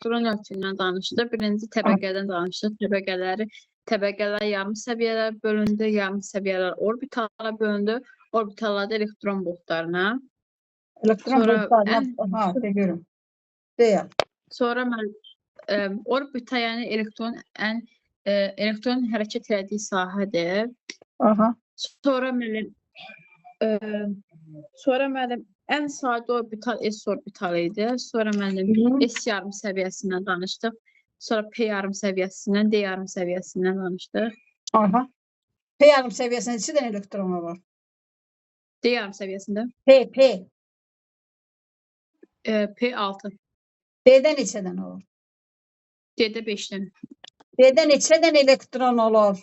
elektron örtüyündən danışdıq. Birinci təbəqədən danışdıq. Təbəqələr yarım səviyyələr bölündü, yarım səviyyələr orbitala bölündü. Orbitalarda elektron buludlarına. Elektron buludlarına. Ha, görürüm. Deyək. Sonra mən orbita, yəni elektronun hərəkət elədiyi sahədir. Aha. Sonra mənim ən sadə orbital S orbitalı idi. Sonra mənim S yarım səviyyəsindən danışdıq. Sonra P yarım səviyyəsindən, D yarım səviyyəsindən danışdıq. Aha. P yarım səviyyəsində neçə dənə elektronu var? D yarım səviyyəsində. P. P6. D-də neçə dənə olur? D-də 5 dənə. D-də neçə dənə elektron olur?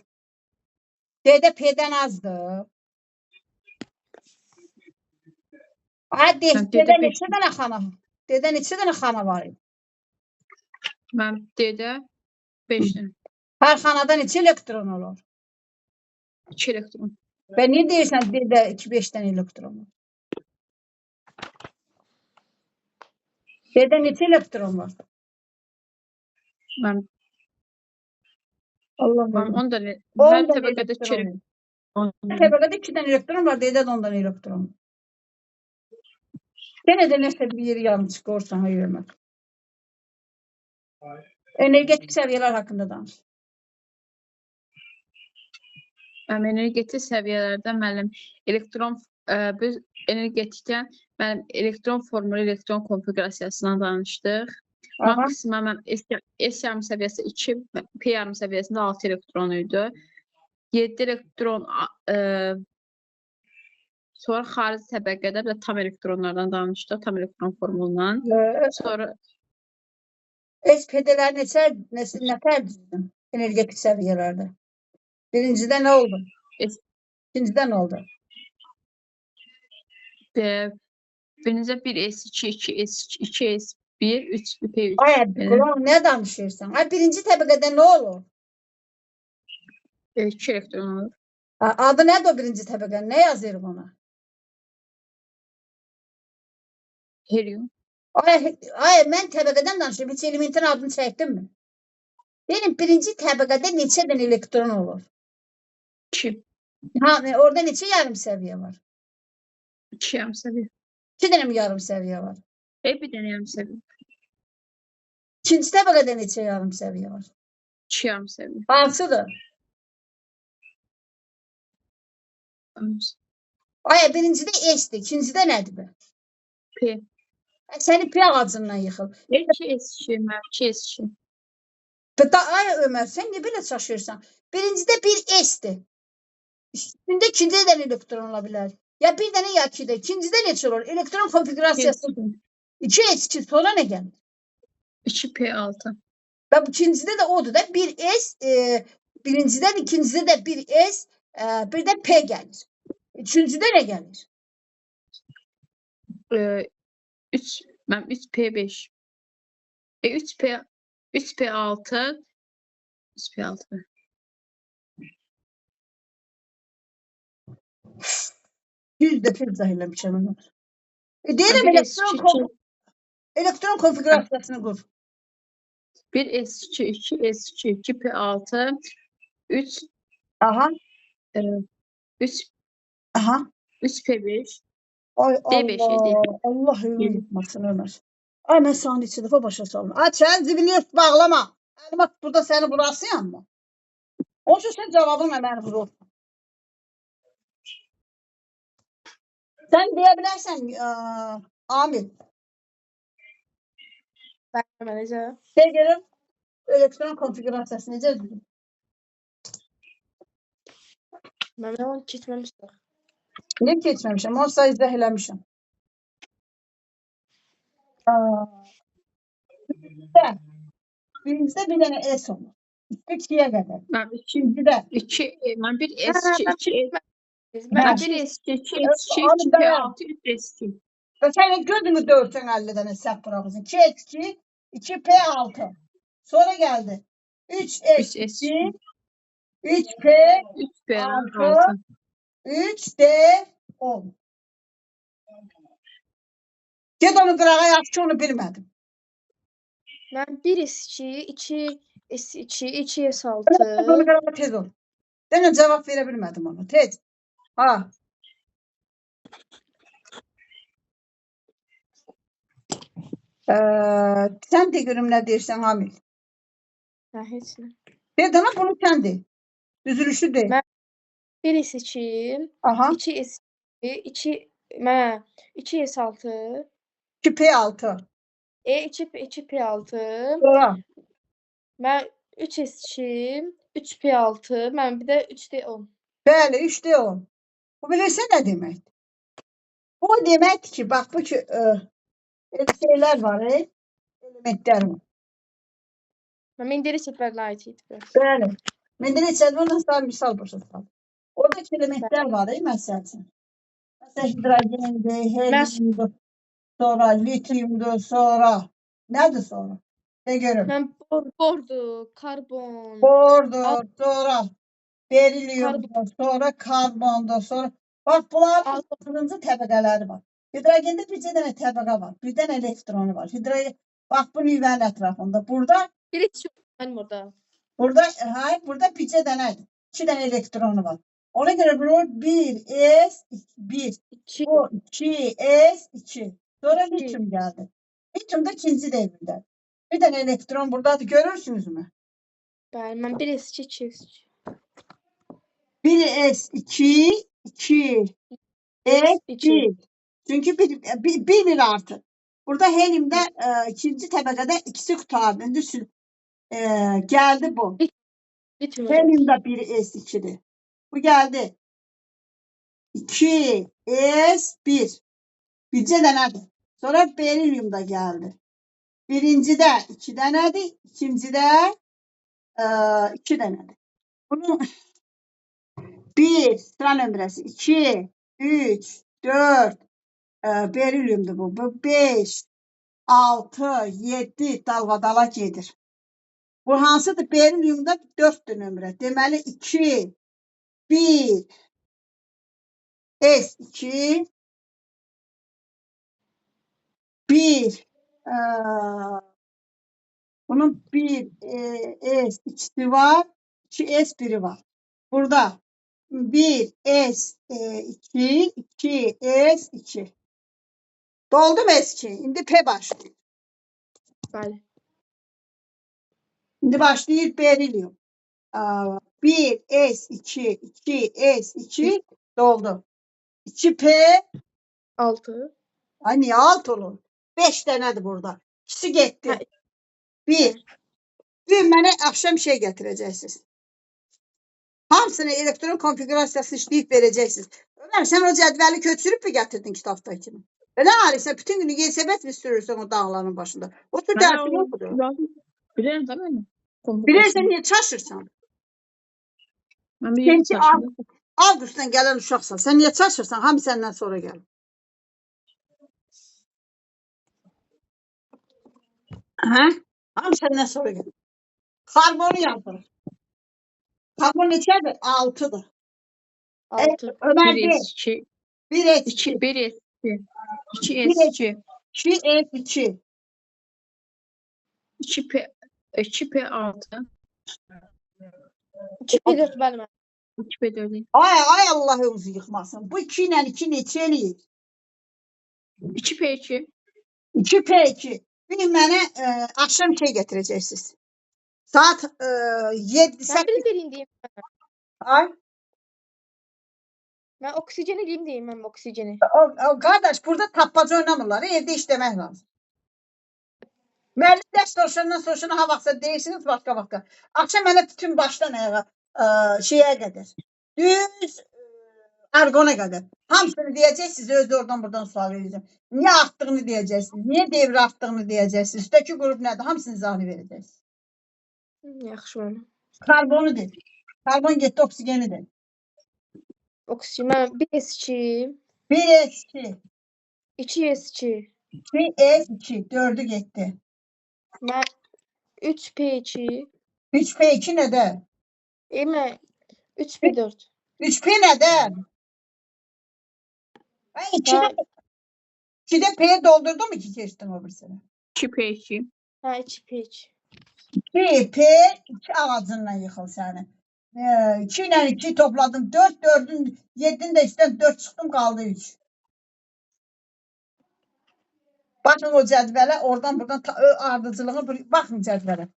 D-də P-dən azdır. D-də neçə dənə xana? D-də neçə dənə xana var idi? Mən D-də 5 dənə. Hər xanada neçə elektron olur? 2 elektron. Və niyə deyirsən D-də 2-5 dənə elektron olur? D-də neçə elektron var? Mən Allah Mən 10 dənə. Mən təbəqədə 2 elektron. Təbəqədə 2 dənə elektron var, D-də 10 dənə elektron. Yenə də nəsə bir yeri yarım çıxırsan, hayırmaq. Energetik səviyyələr haqqında danış. Energetik səviyyələrdə mənim biz energetikdən mənim elektron formulu, elektron konfiqurasiyasından danışdıq. Maksimum S yarım səviyyəsi 2, P yarım səviyyəsində 6 elektron idi. 7 elektron sonra xarici təbəqədə və tam elektronlardan danışdıq, tam elektron formulundan. Sonra SPD-lər nətərdir energetik səviyyələrdə? Birincidə nə oldu? İkincidə nə oldu? Birincə 1S2, 2S2, 2S1, 3P3. Nə danışırsan? Birinci təbəqədə nə olur? 2 elektron olur. Adı nədir o birinci təbəqənin? Nə yazırıq ona? Helium. Mən təbəqədən danışıyorum. Heç elementin adını çəkdim mi? Deyim, birinci təbəqədə neçə dənə elektron olur? 2. Orada neçə yarım səviyyə var? 2 yarım səviyyə. 2 dənə mi yarım səviyyə var? Bir dənə yarım səviyyə. İkinci təbəqədə neçə yarım səviyyə var? 2 yarım səviyyə. Hansıdır? Birincidə S-dir, ikincidə nədir? P. Səni P ağacından yıxıl. 2S2, mən 2S2. Ömər, sən niyə belə çaşırsan? Birincidə bir S-dir. Üstündə ikincidə dənə elektron ola bilər. Ya bir dənə ya 2-də. İkincidə neçə olur? Elektron konfigurasiyası 2S2, sonra nə gəlir? 2P6. Və ikincidə də odur da 1S, birincidən ikincidə də 1S, bir də P gəlir. Üçüncüdə nə gəlir? 3P5. 3P6. 3P6. Yüz dəfə izah eləmişəm onu. Deyirəm, elektron konfigurasiyasını qur. 1S2, 2S2, 2P6, 3 Aha. 3P5. Ay D5 Allah, Allah ömür yutmasın Ömər. Mən sana neçə dəfə başa saldım. Sən zibini öt bağlama. Əlimə burada səni burasıyam mı? O üçün sən cavabınla məni vurur. Sən deyə bilərsən, Amil. Mən necə? Deyə gələm, elektron konfigurasiyası necə düzgün? Mən onu keçməmişdim. Niyə keçməmişəm? Onu sizə izah eləmişəm. Birincidə bir dənə S olur. 2-yə qədər. İkincidə. Mən 1S2, 2S2. Mən 1S2, 2S2, 2P6, 3S2. Və sən gözünü dörsən 50 dənə səhv buraxırsan. 2S2, 2P6. Sonra gəldi. 3S2, 3P6, 3D10. Ged onu qırağa yaz ki, onu bilmədim. Mən 1S2, 2S2, 2S6. Bunu qırama tez ol. Dənə cavab verə bilmədim ona. Tez. Ha. Sən de görüm nə deyirsən Amil. Hə, heç nə. De dana bunu sən de. Düzülüşü de. Mən 1S2, Aha. 2S2, 2S6, 2P6. 2P6. Sonra. Mən 3S2, 3P6, mən bir də 3D10. Bəli, 3D10. Bu bilirsən nə deməkdir? Bu deməkdir ki, bax bu ki elə şeylər var, elementlər var. Mən Menderes cədvəlinə aid idi biraz. Bəli. Menderes cədvəlinə sadəcə misal başa saldım. Oradakı elementlər var, məsəl üçün. Məsələn, hidrogendir, helyumdur, sonra lityumdur, sonra nədir sonra? Ne görüm? Mən bordur, karbon. Bordur, sonra berilyumdur, sonra karbondur, sonra bax bunların 6-cı təbəqələri var. Hidrogende bircə dənə təbəqə var, bir dənə elektronu var. Bax bu nüvənin ətrafında. Biri çox mənim orada. Burada bircə dənədir. 2 dənə elektronu var. Ona görə bu 1s1, bu 2s2. Sonra lityum gəldi. Lityum da ikinci devrdə. Bir dənə elektron buradadır. Görürsünüz mü? Bəli, mən 1S2, 2S2. 1s2, 2s1. Çünki bir artı. Burada helyumda ikinci təbəqədə ikisi qutardı. İndi gəldi bu. Helyumda 1s2'dir. Bu gəldi. 2s1. Bircə dənədir. Sonra berilyum da gəldi. Birincidə 2 dənədir. İkincidə 2 dənədir. Bunun 1 sıra nömrəsi 2, 3, 4 berilyumdur bu. Bu 5, 6, 7 dalğadala gedir. Bu hansıdır? Berilyumda 4'dür nömrə. Deməli 2, 1, S2, 1, bunun 1 S2'si var, 2 S1'i var. Burada 1 S2, 2 S2. Doldu mu S2? İndi P başlayır. Bəli. İndi başlayır berilyum. 1 S2, 2 S2 doldu. 2P 6. ay niye 6 olur? 5 dənədir burada. İkisi getdi. 1. Bir mənə axşam şey gətirəcəksiniz. Hamısını elektron konfigurasiyasını işləyib verəcəksiniz. Ömer sen o cədvəli köçürüb mü gətirdin kitabdakini? Belə Alisə bütün günü yesəbət mi sürürsən o dağların başında? Otur dərsini oxudu. Bilirəm də mən. Bilirsən niyə çaşırsan? Mən bir yeni saçım. Avqustdan gələn uşaqsan. Sən niyə çaşırsan? Hamı səndən sonra gəlir. Hə? Hamı səndən sonra gəlir. Karbonu yazdır. Karbon neçədir? 6'dır. 6. Ömer 1 de. S2, 1 2 S2. 1 S2, 2 S2, 2 S2. 2P6, 2P4 bəli mən. 2P4, Ay Allah özü yıkmasın. Bu 2 ilə 2 neçə eləyir? 2P2, 2P2. Bir mənə axşam şey gətirəcəksiniz. Saat 7-8. Mən bilin deyim. Ay. Mən oksijeni deyim mən oksijeni. Qardaş burada tapmaca oynamırlar. Evdə işləmək lazım. Müəllim dərs soruşandan ha vaxtsa deyirsiniz başqa. Axşam mənə bütün başdan ayağa şeyə qədər. Düz arqona qədər. Hamısını deyəcəksiniz. Özü oradan buradan sual verəcəm. Niyə artdığını deyəcəksiniz. Niyə devri artdığını deyəcəksiniz. Üstəki qrup nədir? Hamısını izahını verəcəksiniz. Yaxşı mən. Karbonu de. Karbon getdi, oksigeni de. Oksijen mən 1S2, 1S2, 2S2, 2S2, 4'ü getdi. mən 3P2, 3P2 nədir? mən 3P4. 3P nədir? Ay 2'de P'yi doldurdun mu ki geçtin o birisine? 2P2, Ha, 2 piç. Bir iki ağacından yıxıl səni. 2 ilə 2 topladım 4, 4'ün 7'nin də üstdən 4 çıxdım qaldı 3. Baxın o cədvələ, oradan buradan ardıcılığı baxın cədvələ.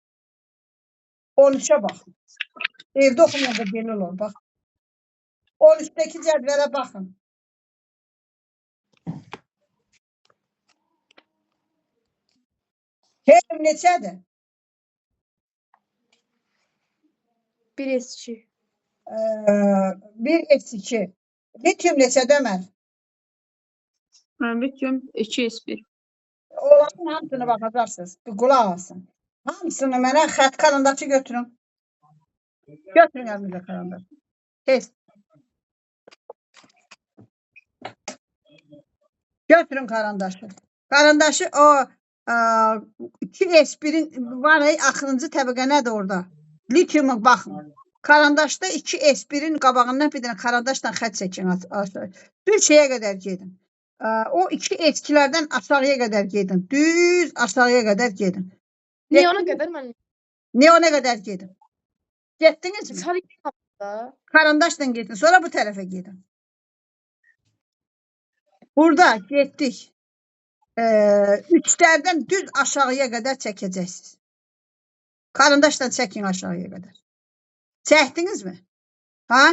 13'e baxın. Evdə oxumayanda belə olur, bax. 13'dəki cədvələ baxın. Helium neçədir? 1s2. 1s2. Lityum neçədir Ömər? Lityum 2s1. Onların hamısına baxacaqsınız. Bir qulaq alsın. Hamısını mənə xət karandaşı götürün. Götürün əlinizə karandaş. Tez. Götürün karandaşı. Karandaşı o 2s1'in var axırıncı təbəqə nədir orada? Lityuma baxın. Karandaşda 2s1'in qabağından bir dənə karandaşla xət çəkin. Düz şeyə qədər gedin. O 2s2'lərdən aşağıya qədər gedin. Düz aşağıya qədər gedin. Niye ona kadar ben? Neona qədər gedin. Getdiniz mi? Sarı da. Karandaşla gedin. Sonra bu tərəfə gedin. Burada getdik. 3'lərdən düz aşağıya qədər çəkəcəksiniz. Karandaşla çəkin aşağıya qədər. Çəkdiniz mi? Ha?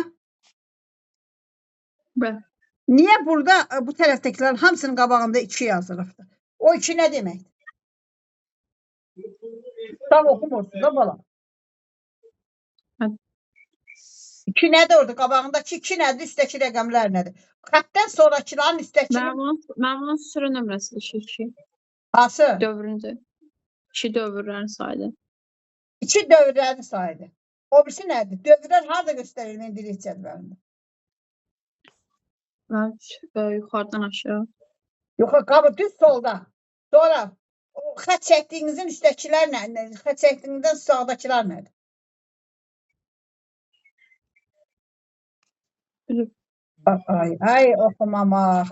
Bəli. Niyə burada bu tərəfdəkilərin hamısının qabağında 2 yazılıbdır? O 2 nə deməkdir? Tam oxumursunuz da bala. 2 nədir orada? Qabağındakı 2 nədir? Üstdəki rəqəmlər nədir? Xətdən sonrakıların üstdəki Mən bunun sıra nömrəsi düşür. hansı? Dövründür. 2 dövrlərin sayıdır. 2 dövrlərin sayıdır. O birisi nədir? Dövrlər harada göstərilir mendilik cədvəlində? Yuxarıdan aşağı. Yox, qabı düz solda. Sonra o xət çəkdiyinizin üstdəkilər nədir? Xət çəkdiyinizdən sağdakılar nədir? Ay oxumamaq.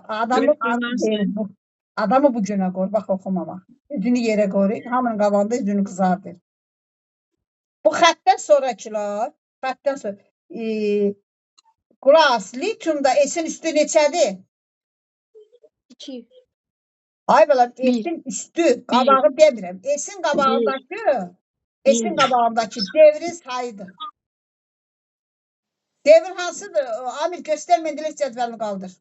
Adamı bu günə qoy, bax oxumamaq. Üzünü yerə qoyur, hamının qabağında üzünü qızardır. Bu xətdən sonrakılar, xətdən sonra qulaq, lityumda esin üstü neçədir? 2. Ay bala, esin üstü, qabağı demirəm. Esin qabağındakı devrin sayıdır. Devir hansıdır? Amil göstər mendilik cədvəlini qaldır.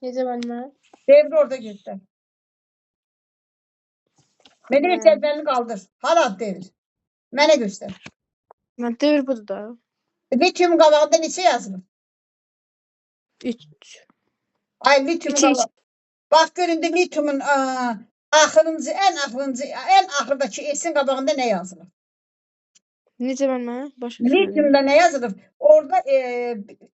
Necə bənmə? Devri orada göstər. Mendilik cədvəlini qaldır. Hala devir. Mənə göstər. Mən devir budur da. Lityumun qabağında neçə yazılır? 3. Ay lityumun qabağı. Bax göründü lityumun axırıncı, ən axırdakı esin qabağında nə yazılır? Necə bənmə? Lityumda nə yazılır? Orada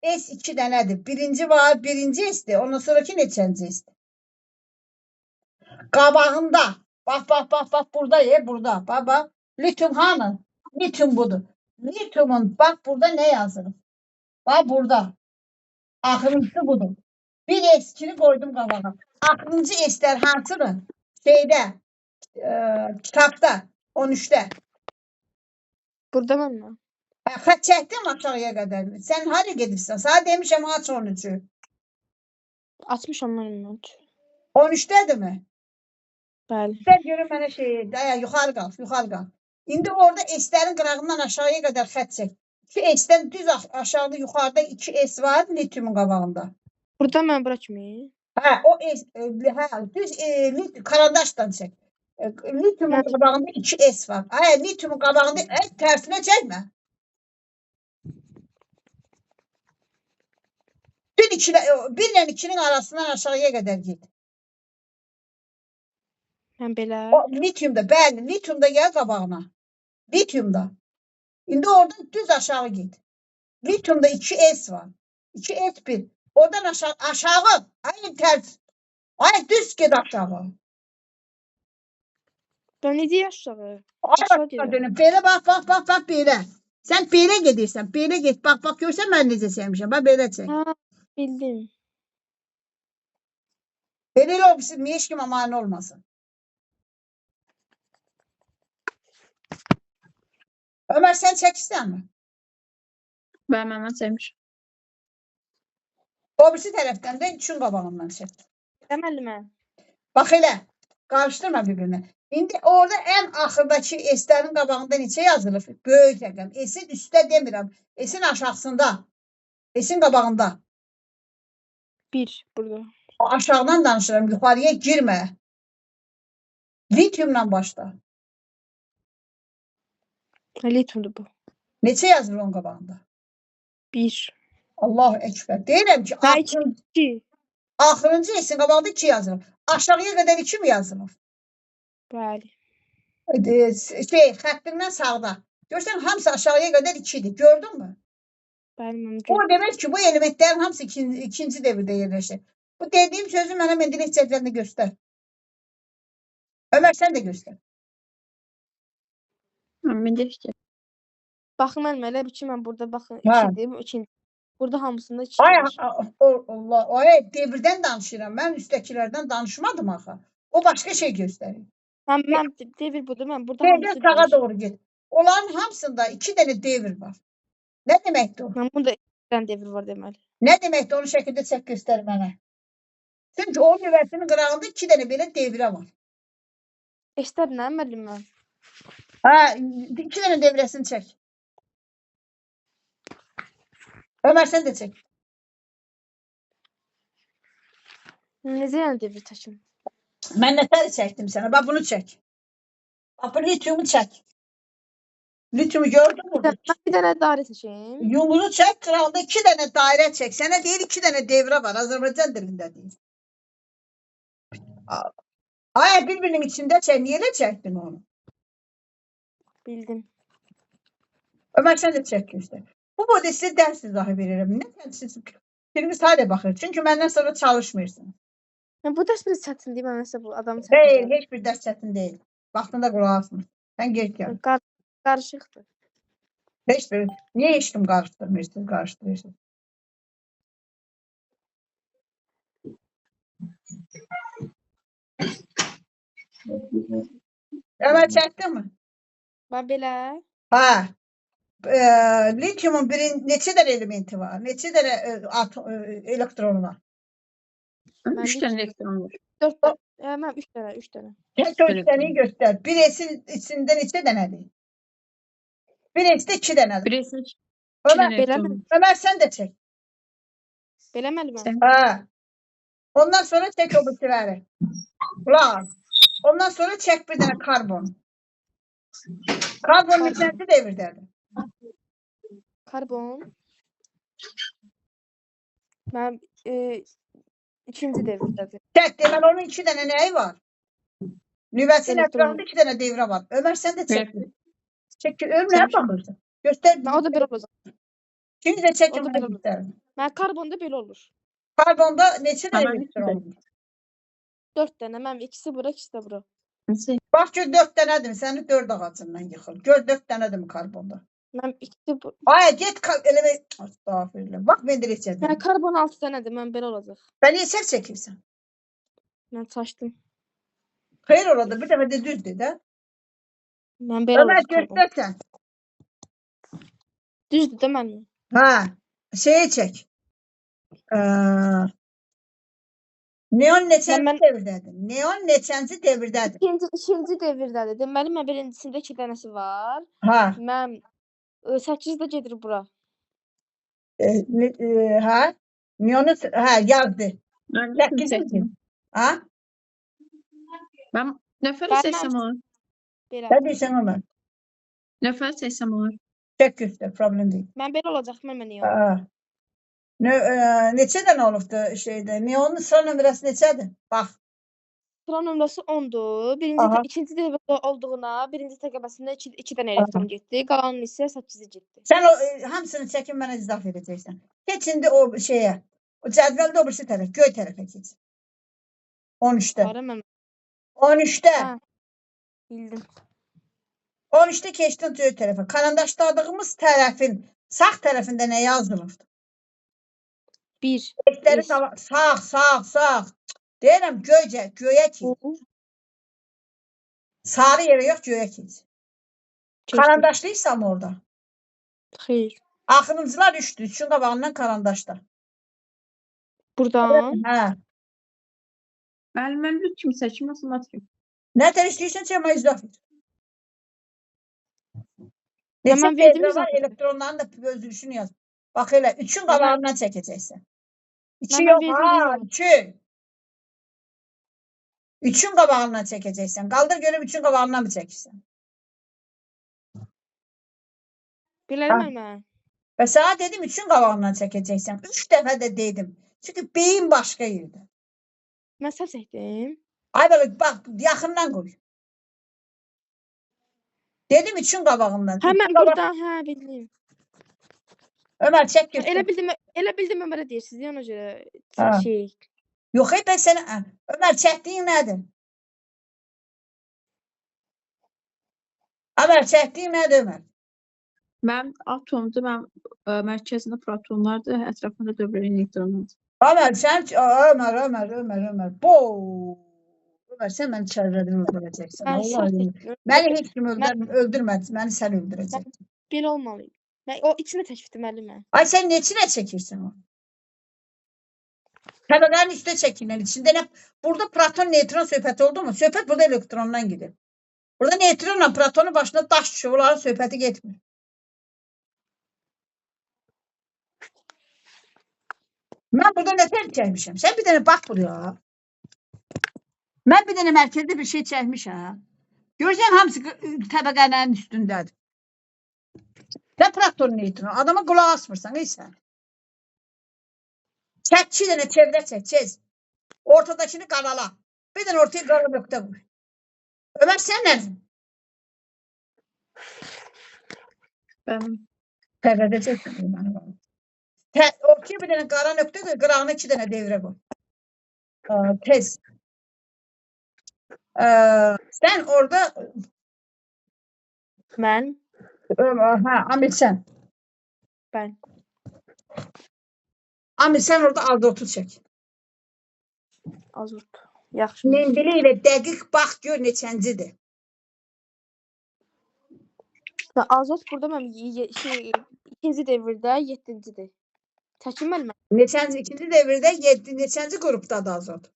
S2 dənədir. Birinci var, birinci S'dir. Ondan sonraki neçənci S'dir? Qabağında. Bax, burada, burada. Bax. Lityum hanı? Lityum budur. Lityumun bax burada nə yazılır? Bax burada. Axırıncısı budur. Bir S2'ni koydum qabağa. Axırıncı S'lər hansıdır? Şeydə, kitabda, 13'də. Burada bənmə. Xət çəkdim aşağıya qədər. Sən hara gedirsən? Sana demişəm aç 13'ü. Açmışam mən. 13'dədirmi? Bəli. Sən görün mənə yuxarı qal. İndi orada S'lərin qırağından aşağıya qədər xət çək. 2 S'dən düz aşağıda yuxarıda 2 S var lityumun qabağında. Burada mən bura kimi? Hə, o düz karandaşdan çək. Lityumun qabağında 2 S var. Ay, lityumun qabağında tərsinə çəkmə. Bir ilə 2'nin arasından aşağıya qədər git. Mən belə. O lityumda, bəli, lityumda gəl qabağına. Lityumda. İndi oradan düz aşağı git. Lityumda 2 S var. 2 S1. Oradan aşağı. Aynı ters. Ay düz git aşağı. Ben ne diye aşağı? Aşağı dönüp belə bax belə. Sən belə gedirsən, belə get. Bax görsən mən necə sevmişəm. Bax belə çək. Ha, bildim. Belə olsun, heç kimə mane olmasın. Ömer sen çəkirsən mi? Ben məndən sevmişim. O birisi tərəfdən də üçün qabağından çək. Müəllimə. Bax elə. Qarışdırma bir-birini. İndi orada ən axırdakı S-lərin qabağında neçə yazılır? Böyük rəqəm. S-in üstdə demirəm. S-in aşağısında. S-in qabağında. 1 burada. O aşağıdan danışıram. Yuxarıya girmə. Lityumla başla. Litumdur bu. Neçə yazılır onun qabağında? 1. Allahu Ekber. Deyirəm ki, Ha, 2. axırıncı S-in qabağında 2 yazılır. Aşağıya qədər 2 mi yazılır? Bəli. Xəttindən sağda. Görsən, hamısı aşağıya qədər 2-dir. Gördün mü? Bəli, mənim O demək ki, bu elementlərin hamısı ikinci devirdə yerləşir. Bu dediyim sözü mənə mendelik cədvəlində göstər. Ömər, sən də göstər. Mən deyək ki. Baxın müəllimə, elə bir ki, mən burada baxın Hə. 2-dir, bu 2. Burada hamısında 2 Ay, var. Allah, ay, devirdən danışıram. Mən üstəkilərdən danışmadım axı. O başqa şey göstərir. Mən devir budur, mən burada Devir hamısı sağa 1. doğru get. Onların hamısında 2 dənə devir var. Nə deməkdir o? Mən burada 2 dənə devir var deməli. Nə deməkdir onu şəkildə çək göstər mənə. Çünki o nüvəsinin qırağında 2 dənə belə devirə var. Eşitər nə müəllimə? Hə, 2 dənə devrəsini çək. Ömər, sən də çək. Necə yəni devir çəkim? Mən nətəri çəkdim sənə? Bax, bunu çək. Bax, bu lityumu çək. Lityumu gördün mü? Mən bir dənə dairə çəkeyim. Yumru çək, qırağında 2 dənə dairə çək. Sənə deyir 2 dənə devrə var. Azərbaycan dilində deyir. Ay, bir-birinin içində çək. Niyə elə çəkdin onu? Bildim. Ömər, sən də çək göstər. Bu boyda sizə dərs izahı verirəm. Nə siz biriniz hələ baxır. Çünki məndən sonra çalışmırsınız. Bu dərs biraz çətindir, mən nəsə bu adamı Hayır, çətindir. heç bir dərs çətin deyil. Vaxtında qulaq asmır. Sən gec gəl. Qarışıqdır. Heç bir. Niyə heç kim qarışdırmırsınız, qarışdırırsınız? Ömər, çəkdin mi? Və belə Hə. Lityumun neçə dənə elementi var? Neçə dənə elektronu var? 3 dənə elektron var. 4 dənə. Mən 3 dənə, 3 dənə. Tək 4 dənəyi göstər. Bir S-in içində neçə dənədir? Bir S-də 2 dənədir. Bir S-in 2 Ömər, dənə elektron var. Ömər, sən də çək. Belə müəllimə. Sən- Hə. Ondan sonra çək o bitkiləri. Qulaq as. Ondan sonra çək bir dənə karbon. Karbon neçənci devirdədir? Karbon. Mən ikinci devirdədir. Çək, deməli onun 2 dənə nəyi var? Nüvəsinin Elektron. ətrafında 2 dənə devrə var. Ömər, sən də çək. Evet. Çək, Ömər, nə baxırsan? Göstər. Mən o da belə olacaq. İkinci də çəkin O da mənə belə olur. göstərin. Mən karbonda belə olur. Karbonda neçə dənə Tamam, elektron var? 4 dənə. Mən ikisi bura, ikisi də bura. Bax gör 4 dənədir. Səni 4 ağacından yıxıl. Gör 4 dənədir mi karbonda? Mən ikisi bu. Ay, get elə estağfurullah. Bax mən də Mən çəkəcəm. karbon 6 dənədir. Mən belə olacaq. Bəni çək çəkirsən. Mən çaşdım. Xeyr orada bir dəfə də düzdür də. Mən belə Ömər, olacaq karbon. göstərsən. Düzdür də mənim. Hə, şeyi çək. Neon neçənci Mən- devirdədir? Neon neçənci devirdədir? İkinci devirdədir. Deməli mən birincisində 2 dənəsi var. Hə, Mən 8 də gedir bura. hə? Neonu yazdı. Ben Səkkizinci. Hə? Ben nəfər Ben- seçsəm olar. Belə. Nə deyirsən Ömər? Nəfər seçsəm olar. Çək göstər, problem deyil. Mən belə olacaq. Mən niyə? Hə. Neçə dənə olubdu şeydə? Neonun sıra nömrəsi neçədir? Bax. Sıra nömrəsi 10-dur. Aha. İkinci devirdə olduğuna birinci təqəbəsində 2 dənə elektron getdi. Qalanın isə 8-i getdi. Sən o hamısını çəkin mənə izah edəcəksən. Keç indi o şeyə. O cədvəldə o birisi tərəf, göy tərəfə keç. 13-də. Var mən 13-də. Hə. bildim. 13-də keçdin göy tərəfə. Karandaşladığımız tərəfin sağ tərəfində nə yazılır? 1. Ekləri sağ. Deyirəm göyə keç. Sarı yerə yox, göyə keç. Keçdim. Karandaşlıysan orada. Xeyr. Axırıncılar 3'dür. 3'ün qabağından karandaşda. Buradan. Hə. Müəlliməm lüt kimi çəkim, matematik. Nə tər istəyirsən çəkmə izah et. Ya Neçə mən verdim devre var, zaten. elektronların da özgüşünü yaz. Bax elə 3'ün qabağından çəkəcəksən. 2 Mən yox, verdim ha, zaten. 2. 3'ün qabağından çəkəcəksən. Qaldır görüm 3'ün qabağından mı çəkirsən? Bilərəm mən. Və sana dedim 3'ün qabağından çəkəcəksən. 3 dəfə də dedim. Çünki beyin başqa yerdə. Mən səhv çəkdim. Ay belə bax yaxından qoy. Dedim 3'ün qabağından. Hə, mən Üçün qabaq- buradan, hə, bildim. Ömər çək götür. Elə bildim Ömərə deyirsiniz, ona görə Ha. şey. Yox, ben sənə Ömər çəkdiyin nədir? Ömər çəkdiyin nədir Ömər? Mənim atomdur, mənim mərkəzində protonlardır, ətrafında dövrən elektronlardır. Ömər sən Ömər. Bo. Ömər sən məni çərlədin öldürəcəksən. Mən səhv Vallahi. çəkdim. Məni heç kim öldürmədi. Məni sən öldürəcəksən. Belə olmalıydı. Mən o içinə təklif etdim müəllimə. Ay sən neçinə çəkirsən o? Təbəqənin üstə çəkirlər. İçində nə? Burada proton, neutron söhbəti oldu mu? Söhbət burada elektrondan gedir. Burada neutronla protonun başına daş düşüyor. Onların söhbəti getmir. Mən burada nə tər çəkmişəm? Sən bir dənə bax buraya. Mən bir dənə mərkəzdə bir şey çəkmişəm. Görürsən hamısı təbəqənin üstündədir. Sən proton, neutron. Adama qulaq asmırsan, sən. Çək 2 dənə çevrə çək, çez. Ortadakını qarala. Bir dənə ortaya qara nöqtə qoy. Ömər sən nəsin? Bəli. Təbəqə çəksin. Ortaya bir dənə qara nöqtə qoy, qırağına 2 dənə devrə qoy. Tez. Sən orada Mən, Amil sən. mən. Amil sən orada azotu çək. Azot. Yaxşı. Mendili ilə dəqiq bax gör neçəncidir. Azot burada mən ikinci devirdə 7-cidir. Çəkin müəllimə. Neçənci ikinci devirdə 7 neçənci qrupdadır azot.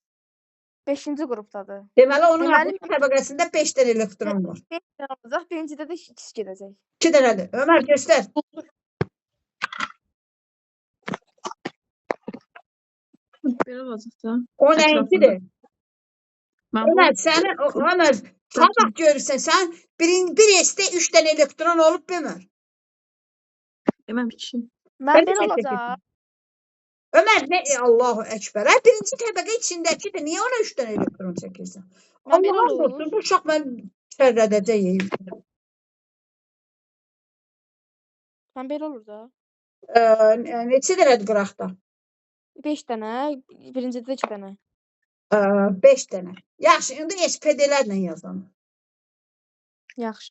5-ci qrupdadır. Deməli onun Deməli, azot təbəqəsində 5 dənə elektron var. 5 dənə olacaq, birincidə də 2 gedəcək. 2 dənədir. Ömər göstər. Belə olacaq da. O nəyinkidir? Mən Ömər səni Ömər sabah görürsən sən bir S-də 3 dənə elektron olub Ömər. deməm ki. Mən Ben de belə çək olacaq. Ömər nə Allahu Əkbər. Hə birinci təbəqə içindəkidir. Niyə ona 3 dənə elektron çəkirsən? Mən belə Allah olur. olsun bu uşaq mən çərlədəcək. Mən belə olur da. Neçə dənədir qıraqda? 5 dənə, birincidə 2 dənə. 5 dənə. Yaxşı, indi SPD-lərlə yazalım. Yaxşı.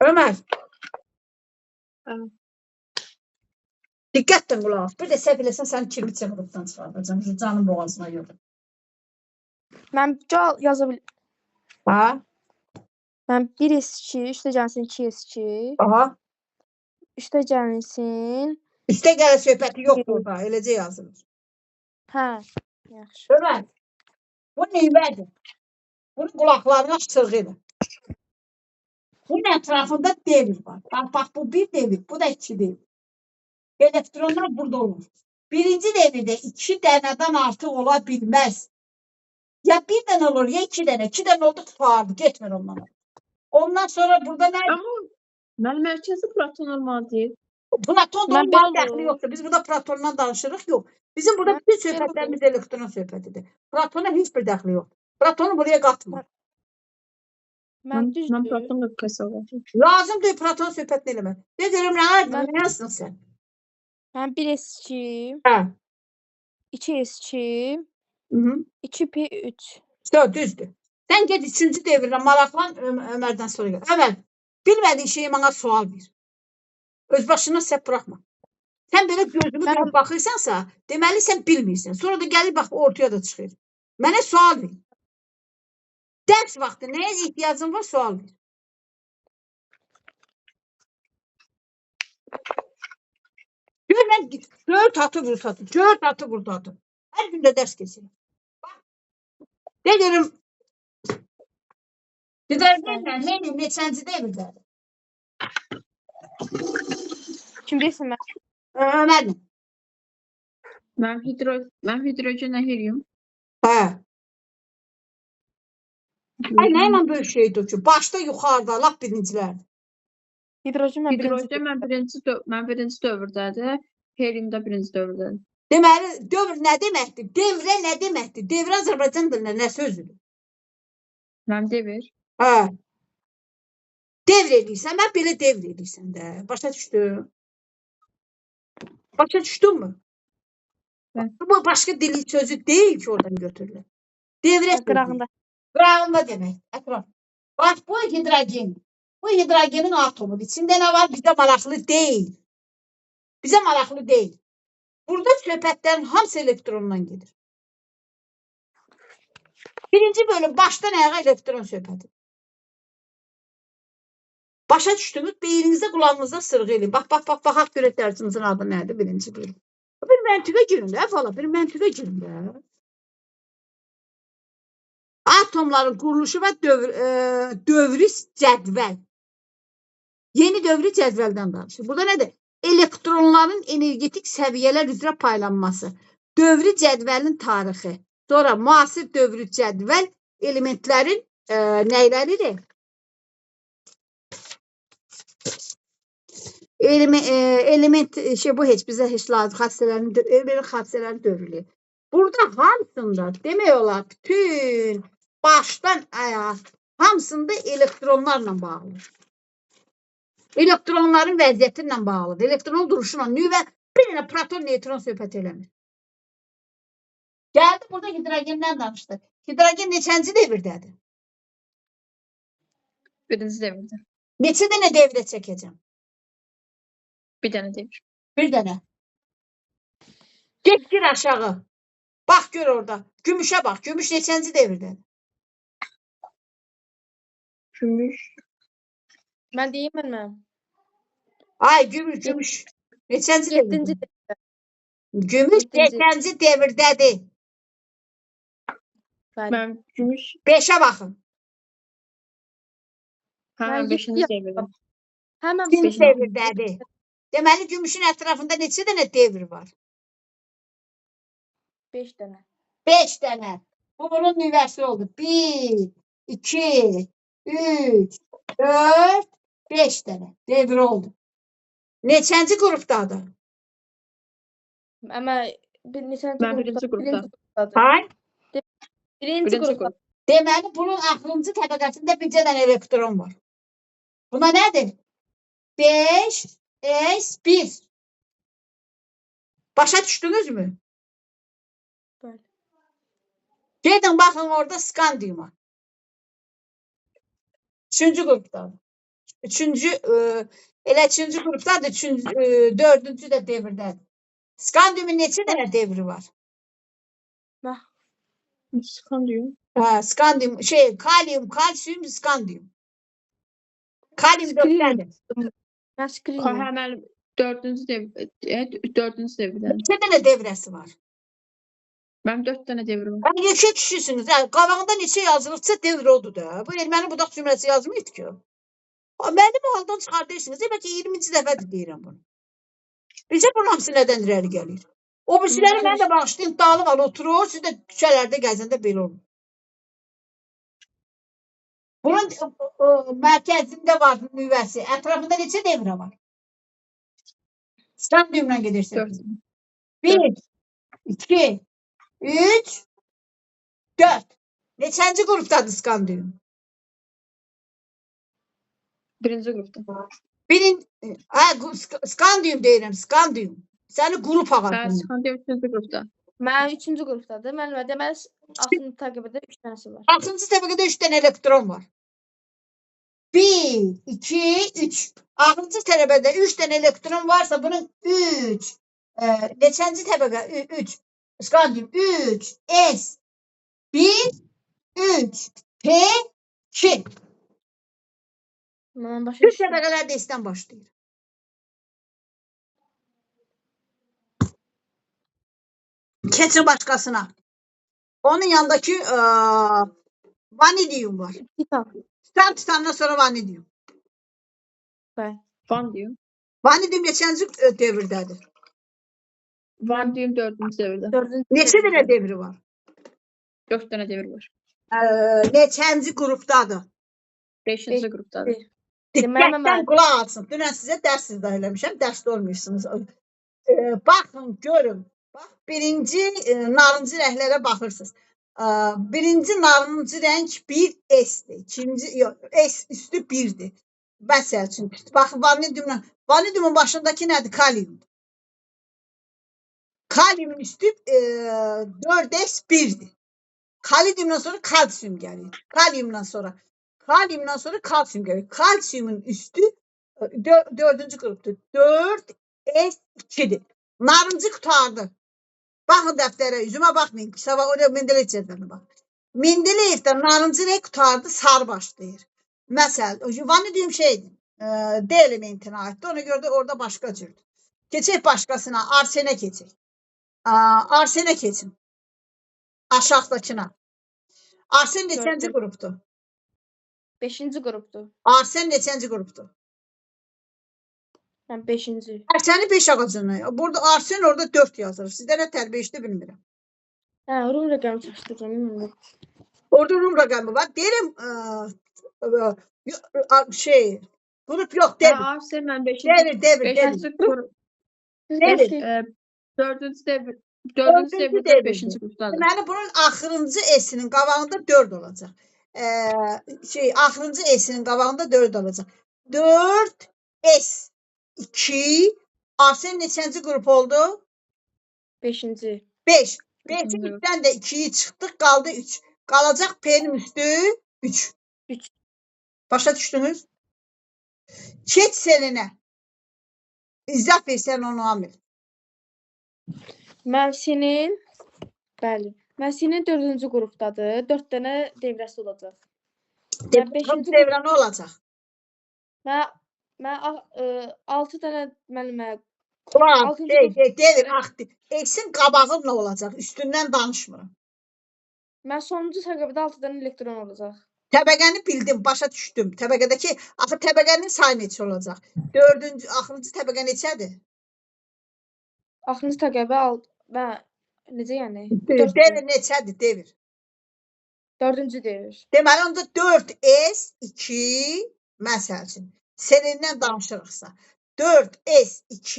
Ömər. Hə. Diqqətlə qulaq as. Bir də səhv eləsən səni kirli qrupdan çıxardacağam. Şu canın boğazına yox. Mən yaza bilirəm. Ha? Mən 1S2, üstə gəlsin 2S2, Aha. üstə gəlsin. Üstə gələ söhbəti yoxdur orada. Eləcə yazılır. Hə. Yaxşı. Ömər. Bu neybədir? Bunun qulaqlarını aç sırğı ilə. Bunun ətrafında devir var. Bax bu bir devir, bu da 2 devir. Elektronlar burada olur. Birinci devirdə 2 dənədən artıq ola bilməz. Ya bir dənə olur, ya 2 dənə. 2 dənə oldu tutardı, getmir ondan. Ondan sonra burada nə? Amma mənim mərkəzi proton olmalı deyil. Platon Mən olmalı belə dəxli olur. yoxdur. Biz burada Platondan danışırıq, yox. Bizim burada Mən bütün belə söhbətlərimiz elektron söhbətidir. Platona heç bir dəxli yoxdur. Platonu buraya qatma. Mən düzdür. Mən proton qıqası olacaq. Lazım deyil Platon söhbətini eləmək. Ne deyirəm, Mən- nə yazsın sən? Mən 1S2, Hə. 2S2, Mhm. 2P3. Yox, düzdür. Sən get 3-cü devirdə maraqlan Ömərdən sonra gəl. Ömər, bilmədiyin şeyi mənə sual ver. Öz başına səhv buraxma. Sən belə gözümü Mən- qırıb baxırsansa, deməli sən bilmirsən. Sonra da gəlir bax ortaya da çıxır. Mənə sual ver. Dərs vaxtı nəyə ehtiyacın var sual ver. Görürəm 4 atı vursadı. 4 atı vurdadı. Hər gün də dərs keçirir. De görüm Hidrogenlə helium neçənci devirdədir? Kim deyirsən mən? Ömərlə. Mən hidrogenlə helium. Hə. Ay nə ilə böyle şeydir ki? Başda yuxarıda, lap birincilər. Hidrogen mən birinci. Hidrogen mən birinci dövrdədir. Helium da birinci dövrdədir. Deməli, dövr nə deməkdir? Devrə nə deməkdir? Devrə Azərbaycan dilində nə sözdür? Mən devir. Hə. Devr edirsən, mən belə devr edirsən də. Başa düşdün? Başa düşdün mü? Hə. Bu başqa dili sözü deyil ki, oradan götürülür. Devrə sözü. Qırağında. Qırağında demək. Ətraf. Bax, bu hidrogen. Bu hidrogenin atomudur. İçində nə var? Bizə maraqlı deyil. Bizə maraqlı deyil. Burada söhbətlərin hamısı elektrondan gedir. Birinci bölüm başdan ayağa elektron söhbəti. Başa düşdünüz? Beyninizdə, qulağınızda sırğı eləyin. Bax, baxaq görək dərsimizin adı nədir? Birinci bölüm. Bir məntiqə girin də, falan. Bir məntiqə girin də. Atomların quruluşu və dövrü cədvəl. Yeni dövrü cədvəldən danışır. Burada nədir? Elektronların energetik səviyyələr üzrə paylanması. Dövrü cədvəlin tarixi. Sonra müasir dövrü cədvəl elementlərin nəyləridir? Element bu heç bizə heç lazım hadisələrin dövrülüyor. Burada hamısında demək olar bütün başdan ayağa hamısında elektronlarla bağlı. Elektronların vəziyyəti ilə bağlıdır. Elektronun duruşu ilə nüvə bir dənə proton, neytron söhbət eləmir. Gəldi burada hidrogendən danışdı. Hidrogen neçənci devirdədir? Birinci devirdə. Neçə dənə devrə çəkəcəm? Bir dənə devir. Bir dənə. Get gir aşağı. Bax gör orada. Gümüşə bax. Gümüş neçənci devirdədir? Gümüş. Mən deyim mən. Ay gümüş. Neçənci Yeddinci. devirdədir? Gümüş Yeddinci. neçənci devirdədir? Mən gümüş. 5'ə baxın. Mən Mən 5-ci yeddi devirdə. Həmən Kim beşinci. devirdədir? Deməli gümüşün ətrafında neçə dənə devr var? 5 dənə. 5 dənə. Bu bunun nüvəsi oldu. 1, 2, 3, 4, 5 dənə devr oldu. Neçənci qrupdadır? Amma neçənci Mən birinci qrupda. Hay? Birinci Birinci qrupda. qrup. Deməli bunun axırıncı təbəqəsində bircə dənə elektron var. Buna nədir? 5, S1. Başa düşdünüzmü? Bəli. Gedin baxın orada skandiyuma. Üçüncü qrupdadır. Elə üçüncü qrupdadır, dördüncü də devirdədir. Skandiyumun neçə dənə devri var? Skandiyum. Hə, skandiyum, kalium, kalsiyum, skandiyum. Kalium dördədir. Mən skrinium. Həmən dördüncü devirdə. Neçə dənə devrəsi var? Mənim 4 dənə devrim var. Hani neçə kişisiniz? Qabağında neçə yazılıbsa devr odur da. Bu erməni budaq cümləsi yazmayıb ki. Mənim haldan çıxardıyorsunuz. Bəlkə 20-ci dəfədir deyirəm bunu. Bizə bunun hamısı nədən irəli gəlir? O birisiləri mən də bağışlayayım, dağılıq oturur, siz də küçələrdə gəzəndə belə olur. Bunun mərkəzində var nüvəsi. Ətrafında neçə devrə var? Skandiyumla gedirsiniz. 1, 2, 3, 4. Neçənci qrupdadır skandiyum? Birinci qrupda. Skandiyum deyirəm, skandiyum. Səni qrup Hə, ağacı. skandiyum 3-cü qrupda. Mən 3-cü qrupdadır. Mən deməli altını təqibdə 3 dənəsi var. 6-cı təbəqədə 3 dənə elektron var. 1, 2, 3. 6-cı təbəqədə 3 dənə elektron varsa bunun 3. Neçənci təbəqə? 3. Skandiyum 3, S, 1, 3, P, 2. Mən başa Üç düşdüm. təbəqələr də S-dən başlayır. Keçin başqasına. Onun yanındakı vanidium var. Titan. Titandan sonra vanidium. Bəli. Vanadium. Vanidium neçənci dövrдədir? Vanadium 4-cü devirdə. Dördüncü Neçə devirdə. dənə devri var? 4 dənə devir var. Neçənci qrupdadır? 5-ci qrupdadır. Deməli, Diqqətdən mən- qulaq asın. Dünən sizə dərs izah eləmişəm. Dərsdə olmuyorsunuz. Baxın, görün. Bax, birinci narıncı rənglərə baxırsınız. Birinci narıncı rəng 1S'dir. İkinci, yox, S üstü 1'dir. Məsəl üçün, bax, vanidiumun başındakı nədir? Kaliumdur. Kaliumun üstü 4S 1'dir. Kaliumdan sonra kalsiyum gəlir. Kaliumdan sonra kalsiyum gəlir. Kalsiyumun üstü 4-cü qrupdur. 4S2'dir. Narıncı qutardı. Baxın dəftərə, üzümə baxmayın. Sabah oraya Mendeleyev cədvəlinə bax. Mendeleyevdə narıncı rəng qutardı, sarı başlayır. Məsəl, vanidium şeydir. D elementinə aiddir. Ona görə də orada başqa cürdür. Keçək başqasına. Arsenə keçək. Arsenə keçin. Aşağıdakına. Arsen neçənci Dördüncü. qrupdur? 5-ci qrupdur. Arsen neçənci qrupdur? Mən 5-ci. Arseni 5 ağacını. Burada arsen orada 4 yazılır. Sizdə nə tərbiyə işdə bilmirəm. Hə, Rum rəqəmi çaşdırdım. Bilmirəm. Orada Rum rəqəmi var. Deyirəm şey grup yox Hə, devir. Arsen mən 5-ci. Devir. 5-ci qrup. Devir. 4-cü devir. 4-cü Dördüncü devirdə devirdir. 5-ci qrupdadır. Deməli bunun axırıncı S-nin qabağında 4 olacaq. Axırıncı S-nin qabağında 4 olacaq. 4 S 2 arsen neçənci qrup oldu? 5-ci. 5. Beşinci 5'den de 2'yi çıktık kaldı 3. Kalacak P'nin üstü 3. Üç. Başa düştünüz? Çet seline. İzzat Bey sen onu amil. Məhsinin bəli. Məhsinin 4-cü qrupdadır. 4 dənə devrəsi olacaq. Mən 5-ci Devre ne olacak? Mən 6 dənə müəllimə Kulağım Altıncı devir aktı. X'in qabağı ne olacak? Üstünden danışmıram. mən sonuncu səbəbdə 6 dənə elektron olacaq. Təbəqəni bildim, başa düşdüm. Təbəqədəki, axı təbəqənin sayı neçə olacaq? 4-cü, axırıncı təbəqə neçədir? Axırıncı təqəbə mən necə yəni? Devir neçədir? Devir. 4-cü devir. Deməli onda 4S2 məsəl üçün serindən danışırıqsa 4S2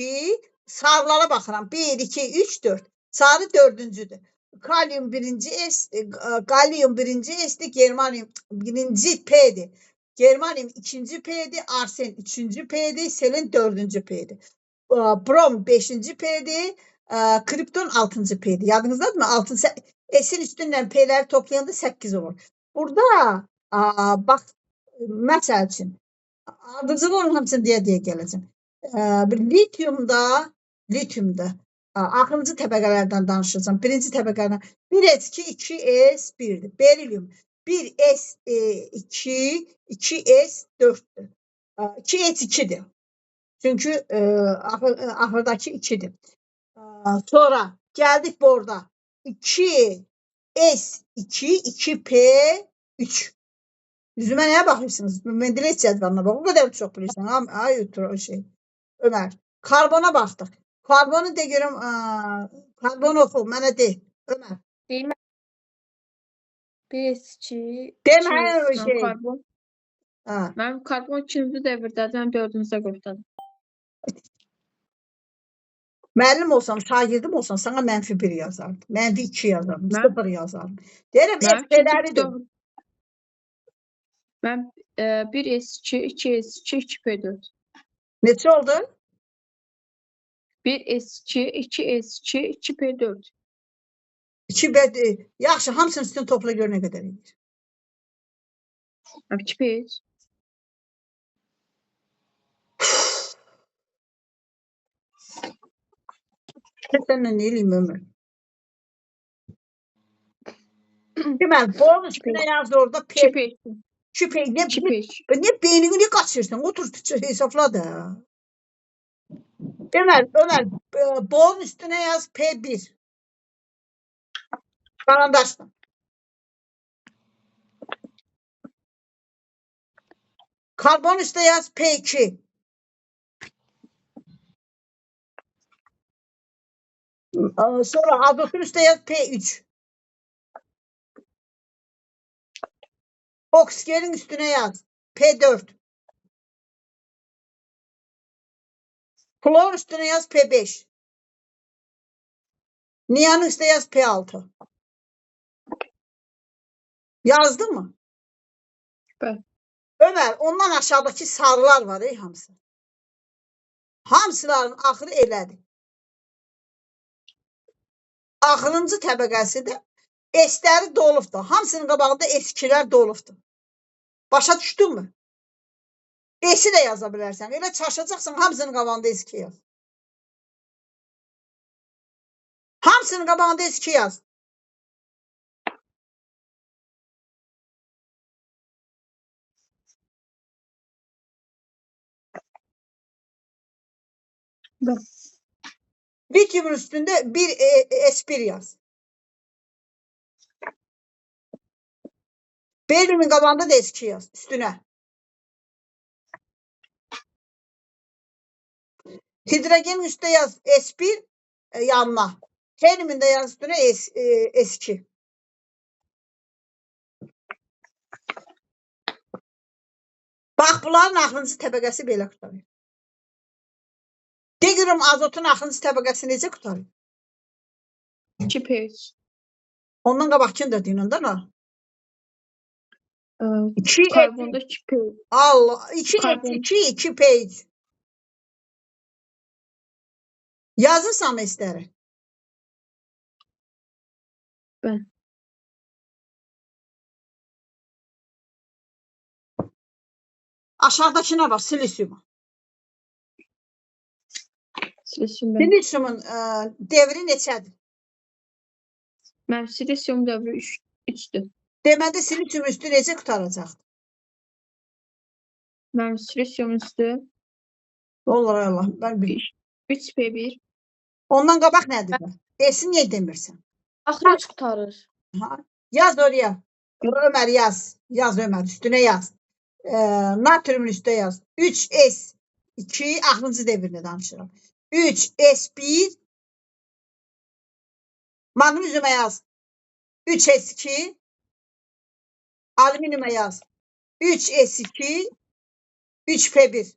sarılara baxıram. 1, 2, 3, 4. Sarı 4-cüdür. Kalium 1-ci S, gallium 1-ci S'dir, germanium 1-ci P'dir. Germanium 2-ci P'dir, arsen 3-cü P'dir, selin 4-cü P'dir. Brom 5-ci P'dir, kripton 6-cı P'dir. Yadınızdadır mı? S'in üstündən P'ləri toplayanda 8 olur. Burada bax məsəl üçün ardıcılığın hamısını deyə gələcəm. Lityumda axırıncı təbəqələrdən danışacağım. Birinci təbəqələrdən 1S2, 2S1'dir. Berilyum 1S2, 2S4'dür. 2S2'dir. Çünkü ahırdakı 2'dir. Sonra geldik burada. 2S2, 2P3. Yüzüme neye bakıyorsunuz? Mendeleyev cədvəlinə bak. O kadar çok bilirsən. Ay şey. Ömer. Karbona baktık. Karbonu de görüm. Karbonu oku. Mənə de. Ömer. Deyim. 1-2 Deme o şey. Karbon. Ha. Mənim karbon 2-ci devirdədir, 4-cü qrupdadır. Müəllim olsam, şagirdim olsam sana mənfi 1 yazardım. Mənfi 2 yazardım. Mən- 0 yazardım. Deyirəm Mənim S-ləridir. Mən 1S2, 2S2, 2P4. Neçə oldu? 1S2, 2S2, 2P4. 2 bed. Yaxşı, hamısının üstünü topla gör nə qədər edir. 2P3. Səninlə nə eləyim Ömür? Deməli, borun üstünə yazdı orada P. 2P3. 2P. Ne 2P3. beynini niyə qaçırsan? Otur hesabla da. Deməli, Ömər, borun üstünə yaz P1. Karandaşla. Karbon üstə yaz P2. Sonra azotun üstə yaz P3. Oksigenin üstüne yaz P4. Klor üstüne yaz P5. Niyanın üstüne yaz P6. Yazdın mı? Süper. Ömer, ondan aşağıdaki sarılar var ey hamısı. Hamıların axırı elədir. Axırıncı təbəqəsi də S-ləri dolubdur. Hamısının qabağında S2-lər dolubdur. Başa düşdün mü? S-i də yaza bilərsən. Elə çaşacaqsan, hamısının qabağında S2 yaz. Hamısının qabağında S2 yaz. Lityumun üstünde bir S1 yaz. Beriumun qabağında da S2 yaz üstüne. Hidrogenin üstüne yaz S1 yanına. Helyumun da yaz üstüne S2. Bax, bunların axırıncı təbəqəsi belə qutarır. De görüm azotun axırıncı təbəqəsi necə qutarır? 2P3. Ondan qabaqkını da deyin onda nə? 2 Karbonda 2P3. Allah, 2 Karbon. 2 page. Yazırsan S-ləri. Ben. Aşağıdakına bak, silisyum. Silisyum ben. Silisyumun devri neçədir? Mənim silisyum dövrü 3'dür. Deməli silisyum üstü necə qutaracaq? Mənim silisyum üstü Vallahi Allah, ben bilmirəm. 3P1. Ondan qabaq nədir? S-i niyə demirsən? Axırı 3 qutarır. Ha? Yaz oraya. Ömer yaz. Yaz Ömer, üstüne yaz. Natriumun üstüne yaz. 3S2 axırıncı devirdə danışıram. 3S1 magnezyuma yaz. 3S2 alüminyuma yaz. 3S2 3P1.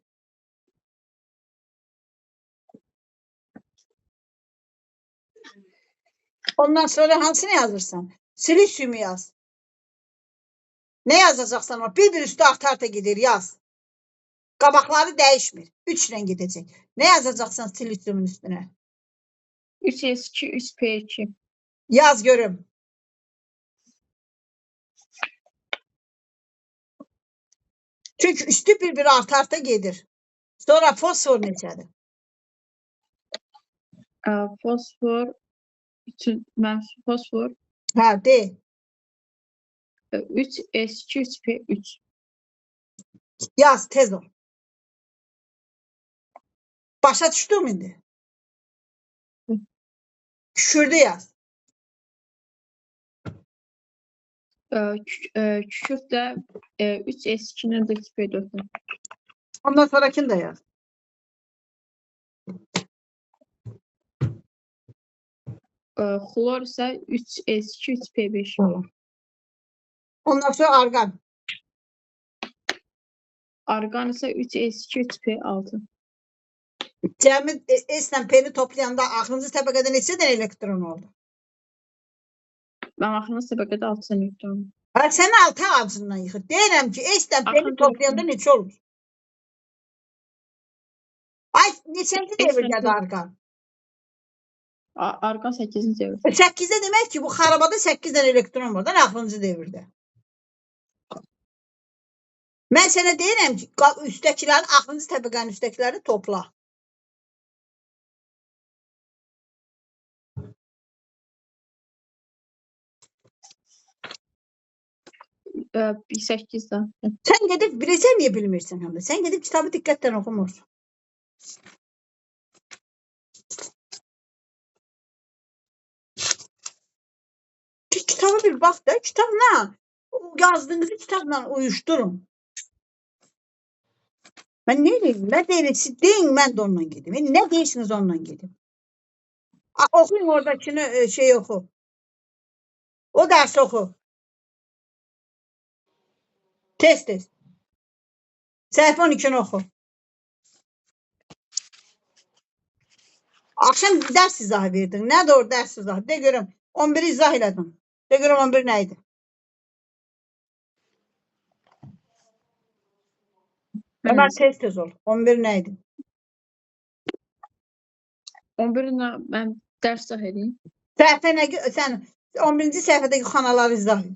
Ondan sonra hansını yazırsan? Silisyumu yaz. Ne yazacaksan o bir üstü arta gider yaz. Qabaqları değişmir. 3 ilə gidecek. Ne yazacaksan silisyumun üstüne? 3S2 3P2. Yaz görüm. Çünkü üstü bir arta gedir. Sonra fosfor neçədir? Fosfor. Mənim fosfor. Ha de. 3S2 3P3. Yaz tez ol. Başa düşdün mü indi? Düşürdü yaz. Kükürt də 3S2'nin də 2P4. Ondan sonrakini de yaz. Xlor isə 3S2 3P5. Ondan sonra argan. Argan isə 3S2 3P6. Cəmi S ilə P-ni toplayanda axırıncı təbəqədə neçə dənə elektron oldu? Mən axırıncı təbəqədə 6 elektron. Ha, sən 6 ağacından yıxır. Deyirəm ki, S ilə P-ni Axırıncı toplayanda neçə olur? Ay, neçənci devirdədir argan? Argan 8-ci devir. 8'de demək ki, bu xarabada 8 dənə elektron var da axırıncı devirdə. Mən sənə deyirəm ki, üstəkilərin, axırıncı təbəqənin üstəkiləri topla. Bir 8'də. Sən gedib bilirsən niyə bilmirsən həm də? Sən gedib kitabı diqqətlə oxumursan. kitaba bir bax da, kitabla yazdığınızı kitabla uyuşturun. Ben ne diyeyim? Ne diyeyim? Siz deyin, ben de onunla gideyim. Ne deyirsiniz onunla gideyim. Okuyun oradakini şey oku. O ders oku. Tez. Səhifə 12-ni oxu. Axşam dərs izahı verdin. Nədir o dərs izahı? De görüm. 11-i izah elədin. De görüm 11 nə idi? Ömər tez ol. 11 nə idi? 11-nə mən dərs izah edeyim. Səhifə nə? Sən 11-ci səhifədəki xanaları izah et.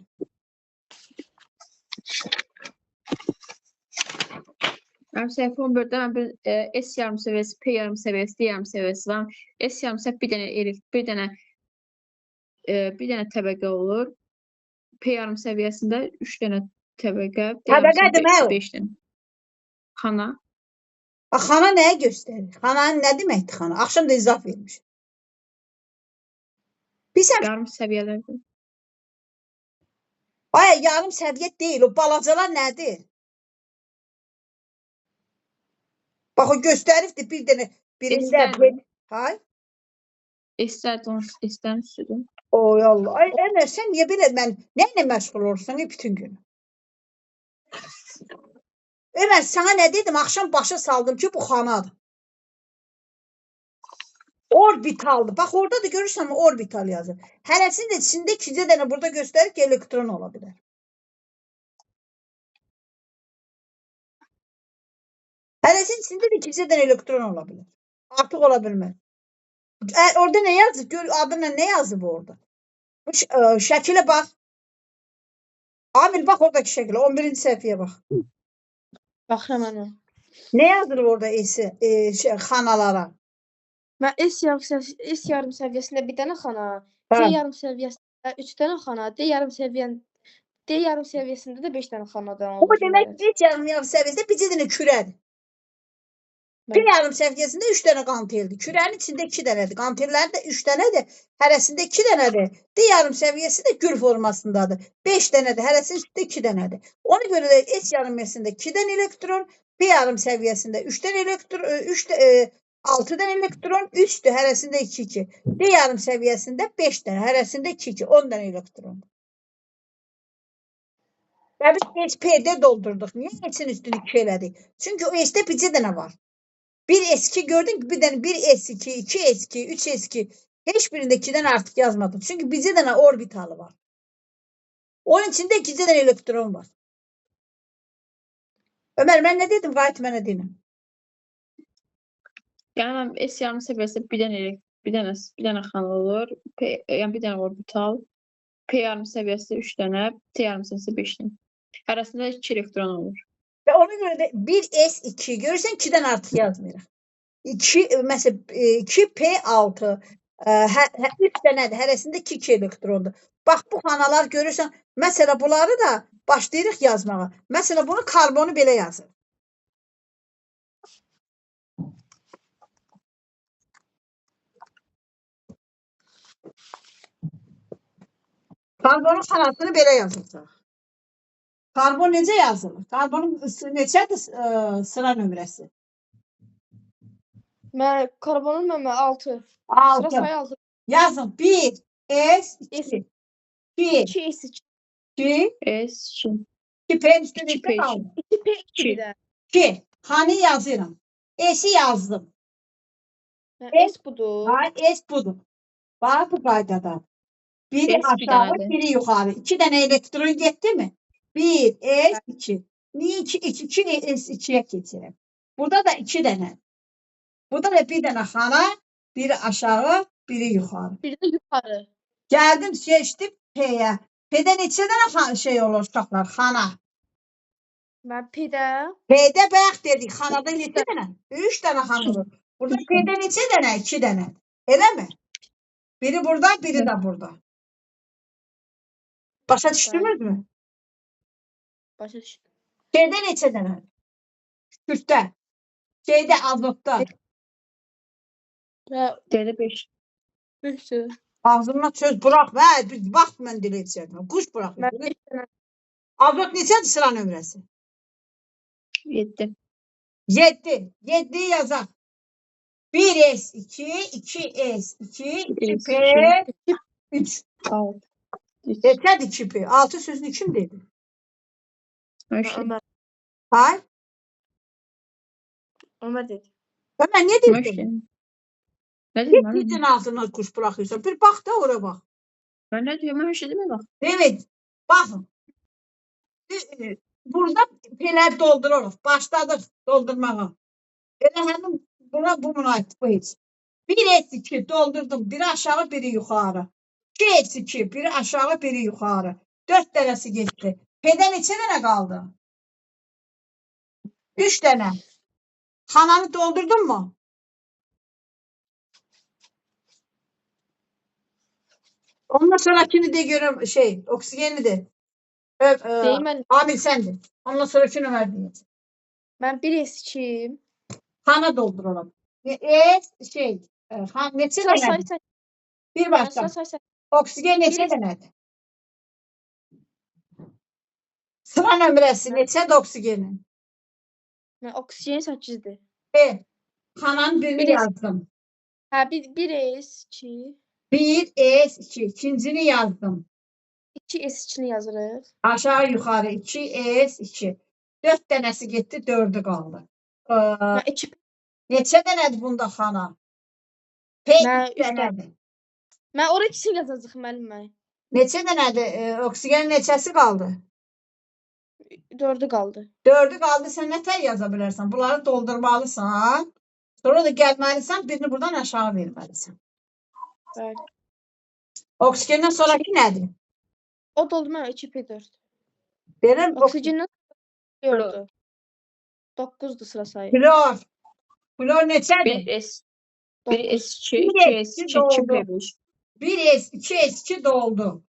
Mənim səhifə 11-də mən bir S yarım səviyyəsi, P yarım səviyyəsi, D yarım səviyyəsi var. S yarım səviyyəsi bir dənə təbəqə olur. P yarım səviyyəsində 3 dənə təbəqə, D yarım Təbəqə demək səviyyəsi o. 5 dənə. Xana. Bax, xana nəyə göstərir? Xana nə deməkdir xana? Axşam da izah vermiş. Bilsən, Yarım səviyyələrdir. ay yarım səviyyə deyil, o balacalar nədir? Bax, o göstəribdir bir dənə birində. S-dən. Hay? S-dən üstüdür. Oy Allah. Ay Ömər, sən niyə belə nə ilə məşğul olursan bütün gün? Ömər, sana nə dedim? Axşam başa saldım ki, bu xanadır. Orbitaldır. Bax, orada da görürsən orbital yazır. Hərəsinin də içində 2 dənə burada göstərir ki, elektron ola bilər. Hərəsinin içində də 2 dənə elektron ola bilər. Artıq ola bilməz. Orada nə yazır? Gör adına nə yazıb orada? Bu şəkilə bax. Amil bax oradakı şəkilə. 11-ci səhifəyə bax. Baxıram ana. Nə yazılır orada xanalara? Mən S yarım səviyyəsində bir dənə xana, Hə. P yarım səviyyəsində 3 dənə xana, D yarım səviyyəsində də 5 dənə xanadan Bu olur. demək ki, yarım səviyyəsində bir dənə kürədir. Bir yarım səviyyəsində 3 dənə qanteldir. Kürənin içində 2 dənədir. Qantellərin də 3 dənədir. Hərəsində 2 dənədir. D yarım səviyyəsi də gül formasındadır. 5 dənədir. Hərəsinin içində 2 dənədir. Ona görə də S yarım səviyyəsində 2 dənə elektron, P yarım səviyyəsində 3 dənə elektron, 6 dənə elektron, 3-dür. Hərəsində 2. D yarım səviyyəsində 5 dənə. Hərəsində 2. 10 dənə elektron. Və biz S-P-də doldurduq. Niyə S-in üstünü 2 elədik? Çünki o S-də bircə dənə var. Bir S2 gördün ki, bir dənə 1 S2, 2 S2, 3 S2. Heç birində 2-dən artıq yazmadım. Çünki bircə dənə orbitalı var. Onun içində 2 dənə elektron var. Ömər, mən nə dedim? Qayıt mənə deyinəm. Yəni mən S yarım səviyyəsində bir dənə xana olur. Yəni bir dənə orbital. P yarım səviyyəsində 3 dənə, T yarım səviyyəsində 5 dənə. Arasında 2 elektron olur. Və ona görə də 1 S2 görürsən 2-dən artıq yazmırıq. 2 P6 3 dənədir. Hərəsində 2 elektrondur. Bax, bu xanalar görürsən. Məsələn, bunları da başlayırıq yazmağa. Məsələn, bunu karbonu belə yazır. Karbonun xanasını belə yazılacaq. Karbon necə yazılır? Karbonun neçədir sıra nömrəsi? Mən karbonun 6. 6. Sıra sayı 6. Yazın. 1 S2 2 S2. 2 S2. 2 P'nin üstündə 2 P neçə qaldı? 2 P2 bir də. 2. Xanı yazıram. S'i yazdım. S budur. Ha, S budur. Bax, bu qaydada. Biri S bir aşağı, dənədir. biri yuxarı. 2 dənə elektron getdi mi? 1 S2. Niyə 2 S2-yə keçirəm? Burada da 2 dənə. Burada da bir dənə xana, biri aşağı, biri yuxarı. Bir də yuxarı. Gəldim, seçdim P-yə. P-də neçə dənə şey olur uşaqlar? Xana. Mən P-də P-də bayaq dedik, xanada neçə dənə? 3 dənə xana olur. Burada P-də neçə dənə? 2 dənə. Eləmi? Biri burada, biri də burada. Başa düşdünüz mü? başa düşdüm. P-də neçə dənə? Kürtdə. P-də azotda. Və D-də 5. 5-dür. Ağzımdan söz buraxma. Hə, bir vaxt mən dilə içərdim. Quş Mən buraxır. 5 dənə Azot neçədir sıra nömrəsi? 7. 7. 7 yazaq. 1S2, 2S2, 2P, 3. 6. Neçədir 2P? 6 sözünü kim dedi? Ömər. Hay? Ömər dedi. Ömər ne dedin? Ne Bir diyorum? dizin altına kuş bırakıyorsan bir bak da oraya bak. Ben ne diyorum? Ben bir şey deme bak. Evet. Bakın. Burada peler doldururuz. Başladık doldurmağa. Elə həmin buna bu münasib bu heç. 1S2 doldurdum. Biri aşağı biri yukarı. 2S2 biri aşağı biri yukarı. 4 dənəsi geçti. P'de neçə dənə kaldı? 3 dənə. Xananı doldurdun mu? Ondan sonrakini de görüm oksijeni de. Deyim mən, Amil sendir. Ondan sonrakini verdiniz. mən 1S2'yim. Kana dolduralım. Neçə Sıra dənədir? say. Bir başla. Sıra. Oksigen neçə Bir- dənədir? Sıra nömrəsi neçədir oksigenin? Mən oksigen 8'dir. B. Kananın birini Bir- yazdım. Hə, 1S2, 1S2. İkincini yazdım. 2S2'ni yazırıq. Aşağı yukarı 2S2. 4 dənəsi getdi, 4'ü qaldı. Mən 2, Neçə dənədir bunda xana? P Mən 3 dənədir. mən oraya 2 yazacaq müəllim mən. Neçə dənədir? Oksigenin neçəsi qaldı? 4'ü qaldı. 4'ü qaldı. Sən nətər yaza bilərsən? Bunları doldurmalısan. Sonra da gəlməlisən, birini buradan aşağı verməlisən. Bəli. Oksigenden sonraki nədir? O doldu mən 2P4. Verin Oksigendən 4'dür. 9'dur sıra sayı. flor. Flor neçədir? 1S. 9. 1S2, 1S2 2S2, doldu. 2P5. 1S, 2S2 doldu.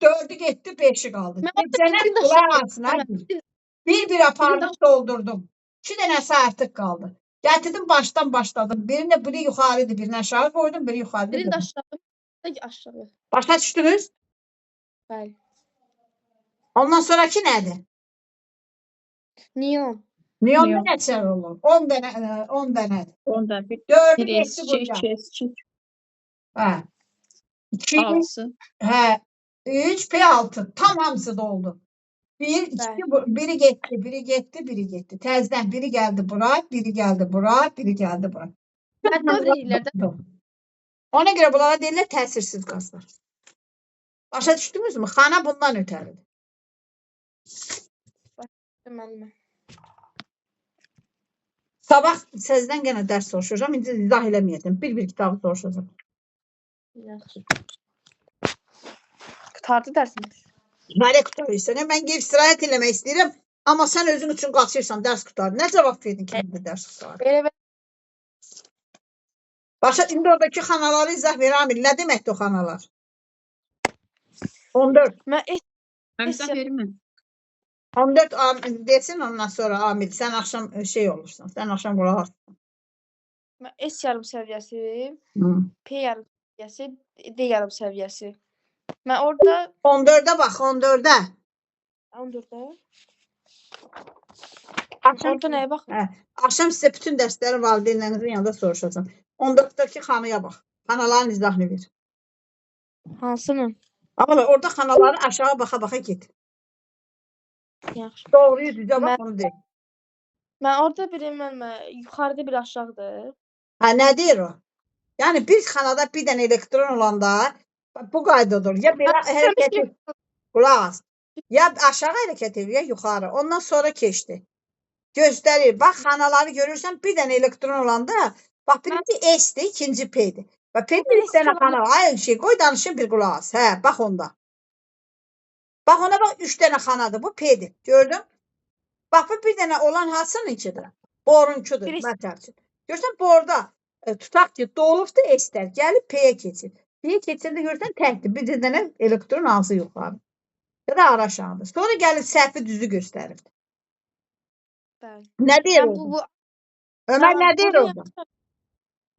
4'ü gitti, 5'i kaldı. Ben Bir tane bir de kulak aşağı- altına Evet, gir. Bir apardım doldurdum. 2 dənəsi artıq qaldı. Gətirdim baştan başladım. Birini biri yuxarıdır, birini aşağı koydum, biri yuxarıdır. Birini birini- aşağı. Aşağı. Başa düşdünüz? Bəli. Ondan sonraki nədir? Neon. Neon Neon. neçə olur? 10 dənə, 10 dənədir. Ondan 4'ü geçti 1S2, buraya. 2S2, Hə. 2, 6. hə. 3, P6. Tam hamısı doldu. 1, 2, Bəli. biri getdi, biri getdi, biri getdi. Təzdən biri gəldi bura, biri gəldi bura, biri gəldi bura. Hətta verilərdə Ona görə bunlara deyirlər təsirsiz qazlar. Başa düşdünüzmü? Xana bundan ötəridir. müəllimə. Sabah sizdən yenə dərs soruşacağam. İndi izah eləməyəcəm. Bir kitabı soruşacağam. Yaxşı. Qutardı dərsimiz. Nereye qutarırsan? Mən gelib istirahət eləmək istəyirəm. Amma sən özün üçün qaçırsan, dərs qutar. Nə cavab verdin ki, indi dərs qutar? Belə Başa, indi oradakı xanaları izah ver, Amil. Nə deməkdir o xanalar? 14. mən Ben izah verim. 14 Amil desin, ondan sonra Amil. Sən axşam olursan. Sən axşam qulaq as. S yarım səviyyəsi, Hı. P yarım səviyyəsi, D yarım səviyyəsi. Mən orada 14'e bak, 14'e. 14'də. Axşam, Orada nəyə baxın? axşam sizə bütün dərsləri valideynlərinizin yanında soruşacağım. 14'deki xanaya bax. Xanaların izahını ver. Hansının? Amma orada xanaları aşağı baxa-baxa get. Yaxşı. Doğruyu düzə bax, onu de. Mən orada biri yuxarıda bir aşağıdır. Ha, nə deyir o? Yəni bir xanada bir dənə elektron olanda bu qaydadır. Ya belə hərəkət et, qulaq as. Ya aşağı hərəkət edir, ya yuxarı. Ondan sonra keçdi. Göstərir. Bax, xanaları görürsən, bir dənə elektron olanda, bax, birinci S-dir, ikinci P-dir. Bax, P-dir bir dənə xana. Ay, qoy danışın bir qulaq as. Hə, bax onda. Bax, ona bax, 3 dənə xanadır. Bu P-dir. Gördün? Bax, bu bir dənə olan hansının içidir? Borunkudur, Birisi. məsəl üçün. Görsən, borda tutaq ki, dolubdur S-lər, gəlib P-yə keçir. P-yə keçirdə görsən, təkdir. Bir dənə elektron ağzı yuxarı. Ya da ara aşağıdır. Sonra gəlib səhvi düzü göstərir. Bəli. Nə deyir Mən orada? bu Ömər nə deyir burada orada?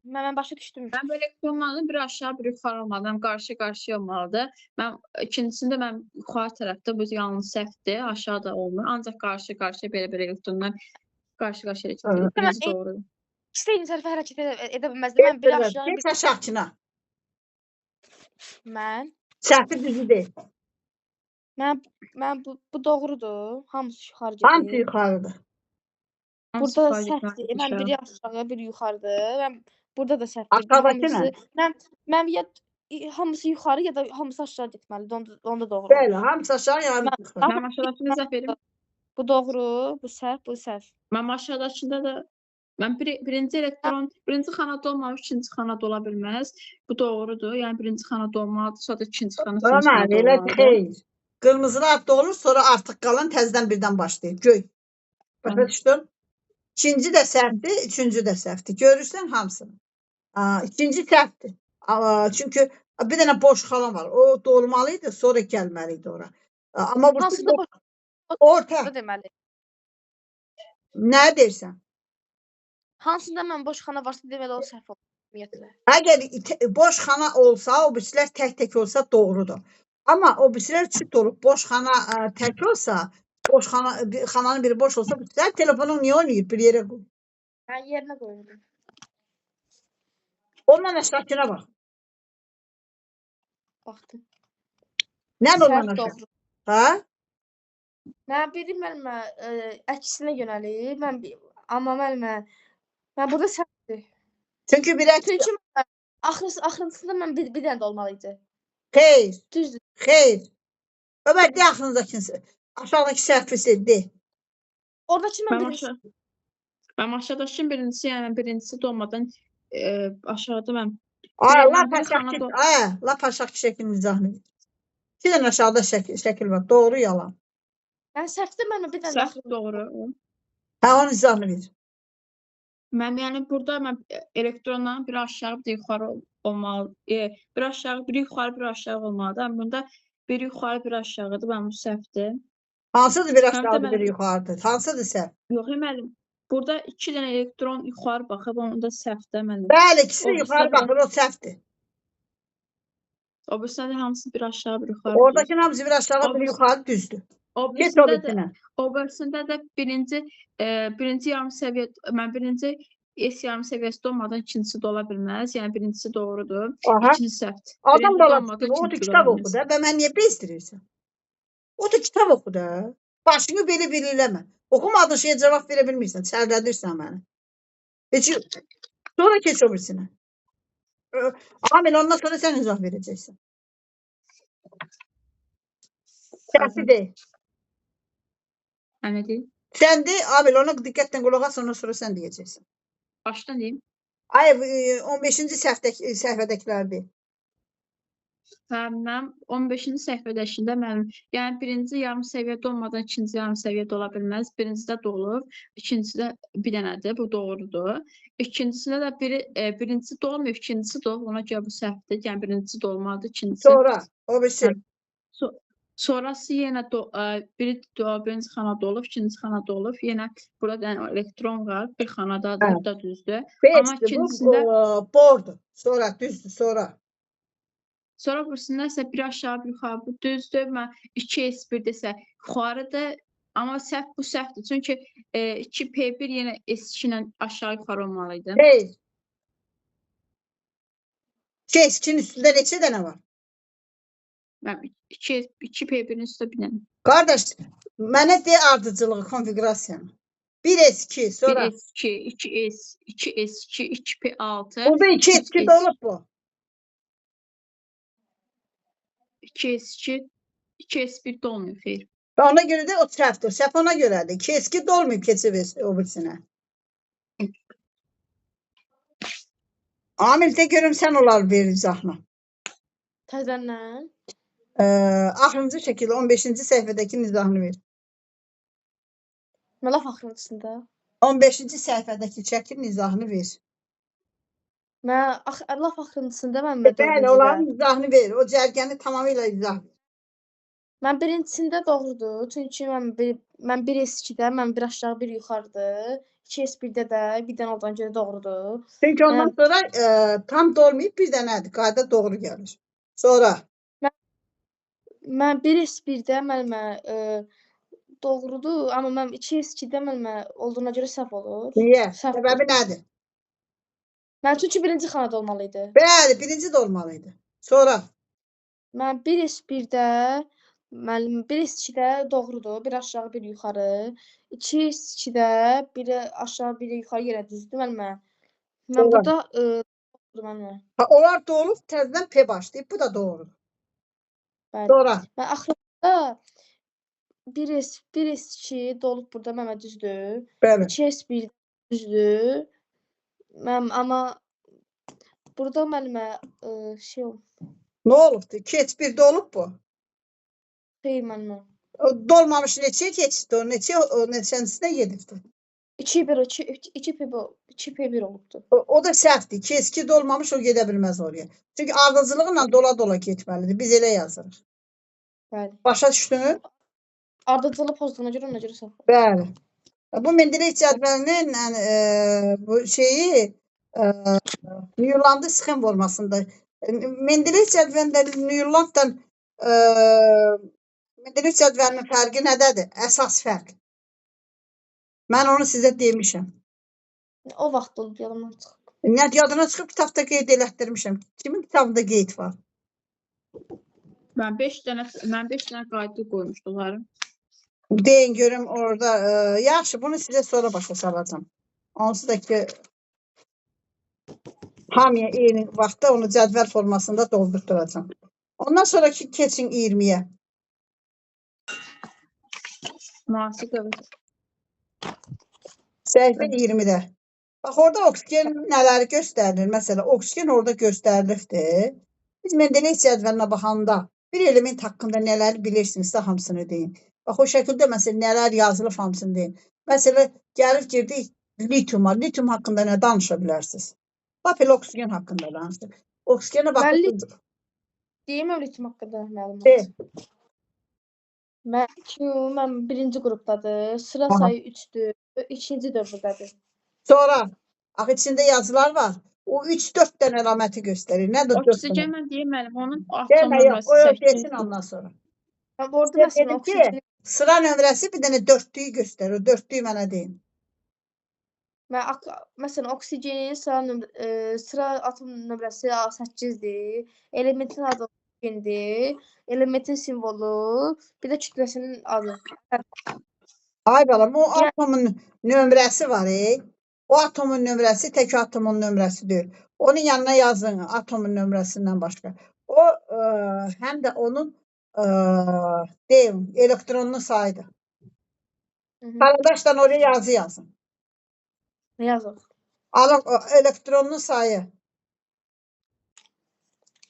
Mən başa düşdüm. Mən bu elektronların bir aşağı, bir yuxarı olmalıdır. Mən qarşı-qarşıya olmalıdır. Mən ikincisində mən yuxarı tərəfdə bu yalnız səhvdir, aşağıda olmur. Ancaq qarşı-qarşıya belə elektronlar qarşı-qarşıya hərəkət edir. Birinci doğru. İkisi də eyni tərəfə hərəkət edə bilməzdi. Mən biri aşağı, Geç aşağıçına. mən Səhvi düzü deyil. Mən bu doğrudur. Hamısı yuxarı gedir. Hamısı yuxarıdır. Burada da səhvdir. Mən biri aşağı, biri yuxarıdır. Mən burada da səhvdir. Aşağıdakı nə? Mən ya hamısı yuxarı ya da hamısı aşağı getməlidir. Onda doğru. Bəli, hamısı aşağı, hamısı yuxarı. Mən aşağıdakını zəf verim. Bu doğru, bu səhv, bu səhv. Mən aşağıdakında da mən birinci elektron, birinci xanada olmamış, ikinci xanada ola bilməz. Bu doğrudur. Yəni birinci xanada olmalıdır, sonra da ikinci xanada Ömer, elə xeyr. Qırmızılı adda olur, sonra artıq qalan təzədən birdən başlayır. Göy. Başa düşdün? İkinci də səhvdir, üçüncü də səhvdir. Görürsən hamısını. İkinci səhvdir. Çünki bir dənə boş xalan var. O dolmalıydı, sonra gəlməliydi ora. Amma Hansı da boş orta. deməli. Nə deyirsən? Hansında mən boş xana varsa deməli o səhv olur. Ümumiyyətlə. Əgər boş xana olsa, o birisilər tək-tək olsa doğrudur. Amma o birisilər çüt olub, boş xana tək olsa, boş xananın biri boş olsa, birisilər telefonun niyə oynayır? Bir yerə qoy. Mən yerinə qoyuram. Ondan aşağıkına bax. Baxdım. Nə ondan Səhv aşağı? doğru. Ha? Mən biri mənimlə əksinə yönəlib. Amma mən burada səhvdir. Çünki bir Çünki axırıncısında mən bir dənə də olmalıydı. Xeyr, Düzdür. xeyr. Ömər, de axırıncakini. Aşağıdakı səhvisi de. Oradakı mən Mən birinci. Mən aşağıdakının birincisi, yəni birincisi dolmadan aşağıda mən Lap aşağıdakı şəklin izahını ver. Bir dənə aşağıda şəkil var. Doğru, yalan. Mən səhvdir, mən bir dənə səhv doğru. Hə, onun izahını ver. Mən yəni burada mən elektronların biri aşağı, bir yuxarı olmalı. Bir aşağı, bir yuxarı, bir aşağı olmalıdır. Bunda bir yuxarı, bir aşağıdır. Mən bu səhvdir. Hansıdır bir aşağıdır, bir yuxarıdır? Hansıdır səhv? Yox, müəllim. Burada 2 dənə elektron yuxarı baxıb, onda səhvdir müəllim. Bəli, ikisi də yuxarı baxır, o səhvdir. O birisində hamısı bir aşağı, bir yuxarı. Oradakı hamısı bir aşağı, bir yuxarı düzdür. O birisində də birinci yarım səviyyə, mən birinci S yarım səviyyəsində olmadan ikincisi də ola bilməz. Yəni birincisi doğrudur, ikincisi səhvdir. Adam balası, o da kitab oxu da və mən niyə bezdirirsən? O da kitab oxu da. Başını belə eləmə. Oxumadığın şeyə cavab verə bilmirsən, çərlədirsən məni. Heç sonra keç o birisinə. Amil, ondan sonra sən izah verəcəksən. Səhvi deyil. Nə deyil? Sən de, Amil, ona diqqətlə qulaq as, ondan sonra sən deyəcəksən. Başdan deyim. Ay, 15-ci səhvədəkilərdir. Mən 15-ci səhvədəkində mənim, yəni birinci yarım səviyyədə olmadan ikinci yarım səviyyədə ola bilməz. Birincidə də olur, ikincisidə bir dənədir, bu doğrudur. İkincisində də birincisi də olmuyor, ikincisi də olur, ona görə bu səhvdir. Yəni birincisi də olmalıdır, ikincisi. Sonra, o birisi. Sonrası yenə birinci xanada olub, ikinci xanada olub. Yenə burada elektron var, bir xanadadır, bu da düzdür. Amma ikincisində bordur. Sonra düzdür, sonra. Sonra bursunda isə bir aşağı, bir yuxarı, bu düzdür. Mən 2S1 desə yuxarıdır, amma səhv bu səhvdir. Çünki 2P1 yenə S2 ilə aşağı yuxarı olmalıydı. Hey. S2-nin üstündə neçə dənə var? 2P1-in üstündə bir dənə. Qardaş, mənə de ardıcılığı, konfigurasiyanı. 1S2, sonra 1S2, 2S, 2S2, 2P6. Burada 2S2 də olub bu. 2S2, 2S1 də olmuyor, xeyr. Ona görə də o səhvdir. Səhv ona görədir. 2S2 də olmayıb keçib o birisinə. Amil, de görüm sən olar bir izahına. Təzəndən. Axırıncı şəkil 15-ci səhvədəki izahını ver. Laf axırıncısında. 15-ci səhvədəki şəklin izahını ver. Mən laf axırıncısında mən Bəli, onların izahını ver. O cərgəni tamamilə izah ver. Mən birincisində doğrudur. Çünki mən bir S2-də, mən bir aşağı, bir yuxarıdır. 2s1-də də bir dənə olduğuna görə doğrudur. Çünki ondan Yəni sonra tam dolmayıb bir dənədir. Qayda doğru gəlir. Sonra mən 1s1-də müəllimə doğrudur, amma mən 2s2-də müəllimə olduğuna görə səhv olur. niyə? Səhvdir. Səbəbi nədir? Mən çünki birinci xanada olmalıydı. Bəli, birinci də olmalıydı. Sonra Mən 1s1-də müəllim 1s2-də doğrudur, bir aşağı, bir yuxarı. 2s2-də biri aşağı, biri yuxarı yenə düzdür müəllimə. Mən Sonra. burada doğrudur müəllimə. Onlar doğulub təzədən P başlayıb. Bu da doğrudur. Bəli. Sonra Və axırda 1s2 dolub burada müəllimə düzdür. bəli. 2s1 düzdür. Amma burada müəllimə şey Nə olubdu? 2h1-də olub bu. xeyr müəllimə. Dolmamış neçəyə keçdi? Neçənsinə gedibdi? 2p1 olubdur. O da səhvdir. 2h2 dolmamış o gedə bilməz oraya. Çünki ardıcılıqla dola-dola getməlidir. Biz elə yazırıq. Bəli. Başa düşdün? Ardıcılı pozduğuna görə ona görə səhv. Bəli. Bu Mendeley cədvəlinin bu şeyi Newland'ın sxem formasında. Mendeley cədvəlində Newland'dan Mendeley cədvəlinin fərqi nədədir? Əsas fərq. Mən onu sizə demişəm. O vaxt olub yadımdan çıxıb. Nə yadına çıxıb kitabda qeyd elətdirmişəm. Kimin kitabında qeyd var? Mən 5 dənə qayda qoymuşdular. Deyin görüm orada. Yaxşı, bunu sizə sonra başa salacağam. Onsuz da ki hamıya eyni vaxtda onu cədvəl formasında dolduracağam. Ondan sonraki keçin 20-yə. Müasir dövr. Səhifə 20-də. Bax, orada oksigen nələri göstərilir? Məsələn, oksigen orada göstərilibdir. Biz Mendeley cədvəlinə baxanda bir element haqqında nələr bilirsinizsə hamısını deyin. Bax, o şəkildə məsələn nələr yazılıb hamısını deyin. Məsələn, gəlib girdik litiuma. Litium haqqında nə danışa bilərsiniz? Bax, elə oksigen haqqında danışır. Oksigenə baxın. Deyim litum haqqında məlumat. De. Mən birinci qrupdadır. Sıra sayı 3-dür. İkinci dövrdadır. Sonra, axı içində yazılar var. O 3-4 dənə əlaməti göstərir. Nədir 4 dənə? Oksigen mən deyim müəllim, onun atom Demə, yox, nömrəsi o 8. desin ondan sonra. Orada Sizə məsələn dedim ki, oksigen sıra nömrəsi bir dənə 4-lüyü göstərir. O 4-lüyü mənə deyin. Məsələn oksigenin sıra atom nömrəsi 8-dir. Elementin adı oksigendir. Elementin simvolu, bir də kütləsinin adı. Ay balam, o atomun nömrəsi var. O atomun nömrəsi tək atomun nömrəsidir. Onun yanına yazın atomun nömrəsindən başqa. O həm də onun deyim, elektronlu sayıdır. Qardaşdan oraya yazı yazın. Nə yazır? Elektronlu sayı.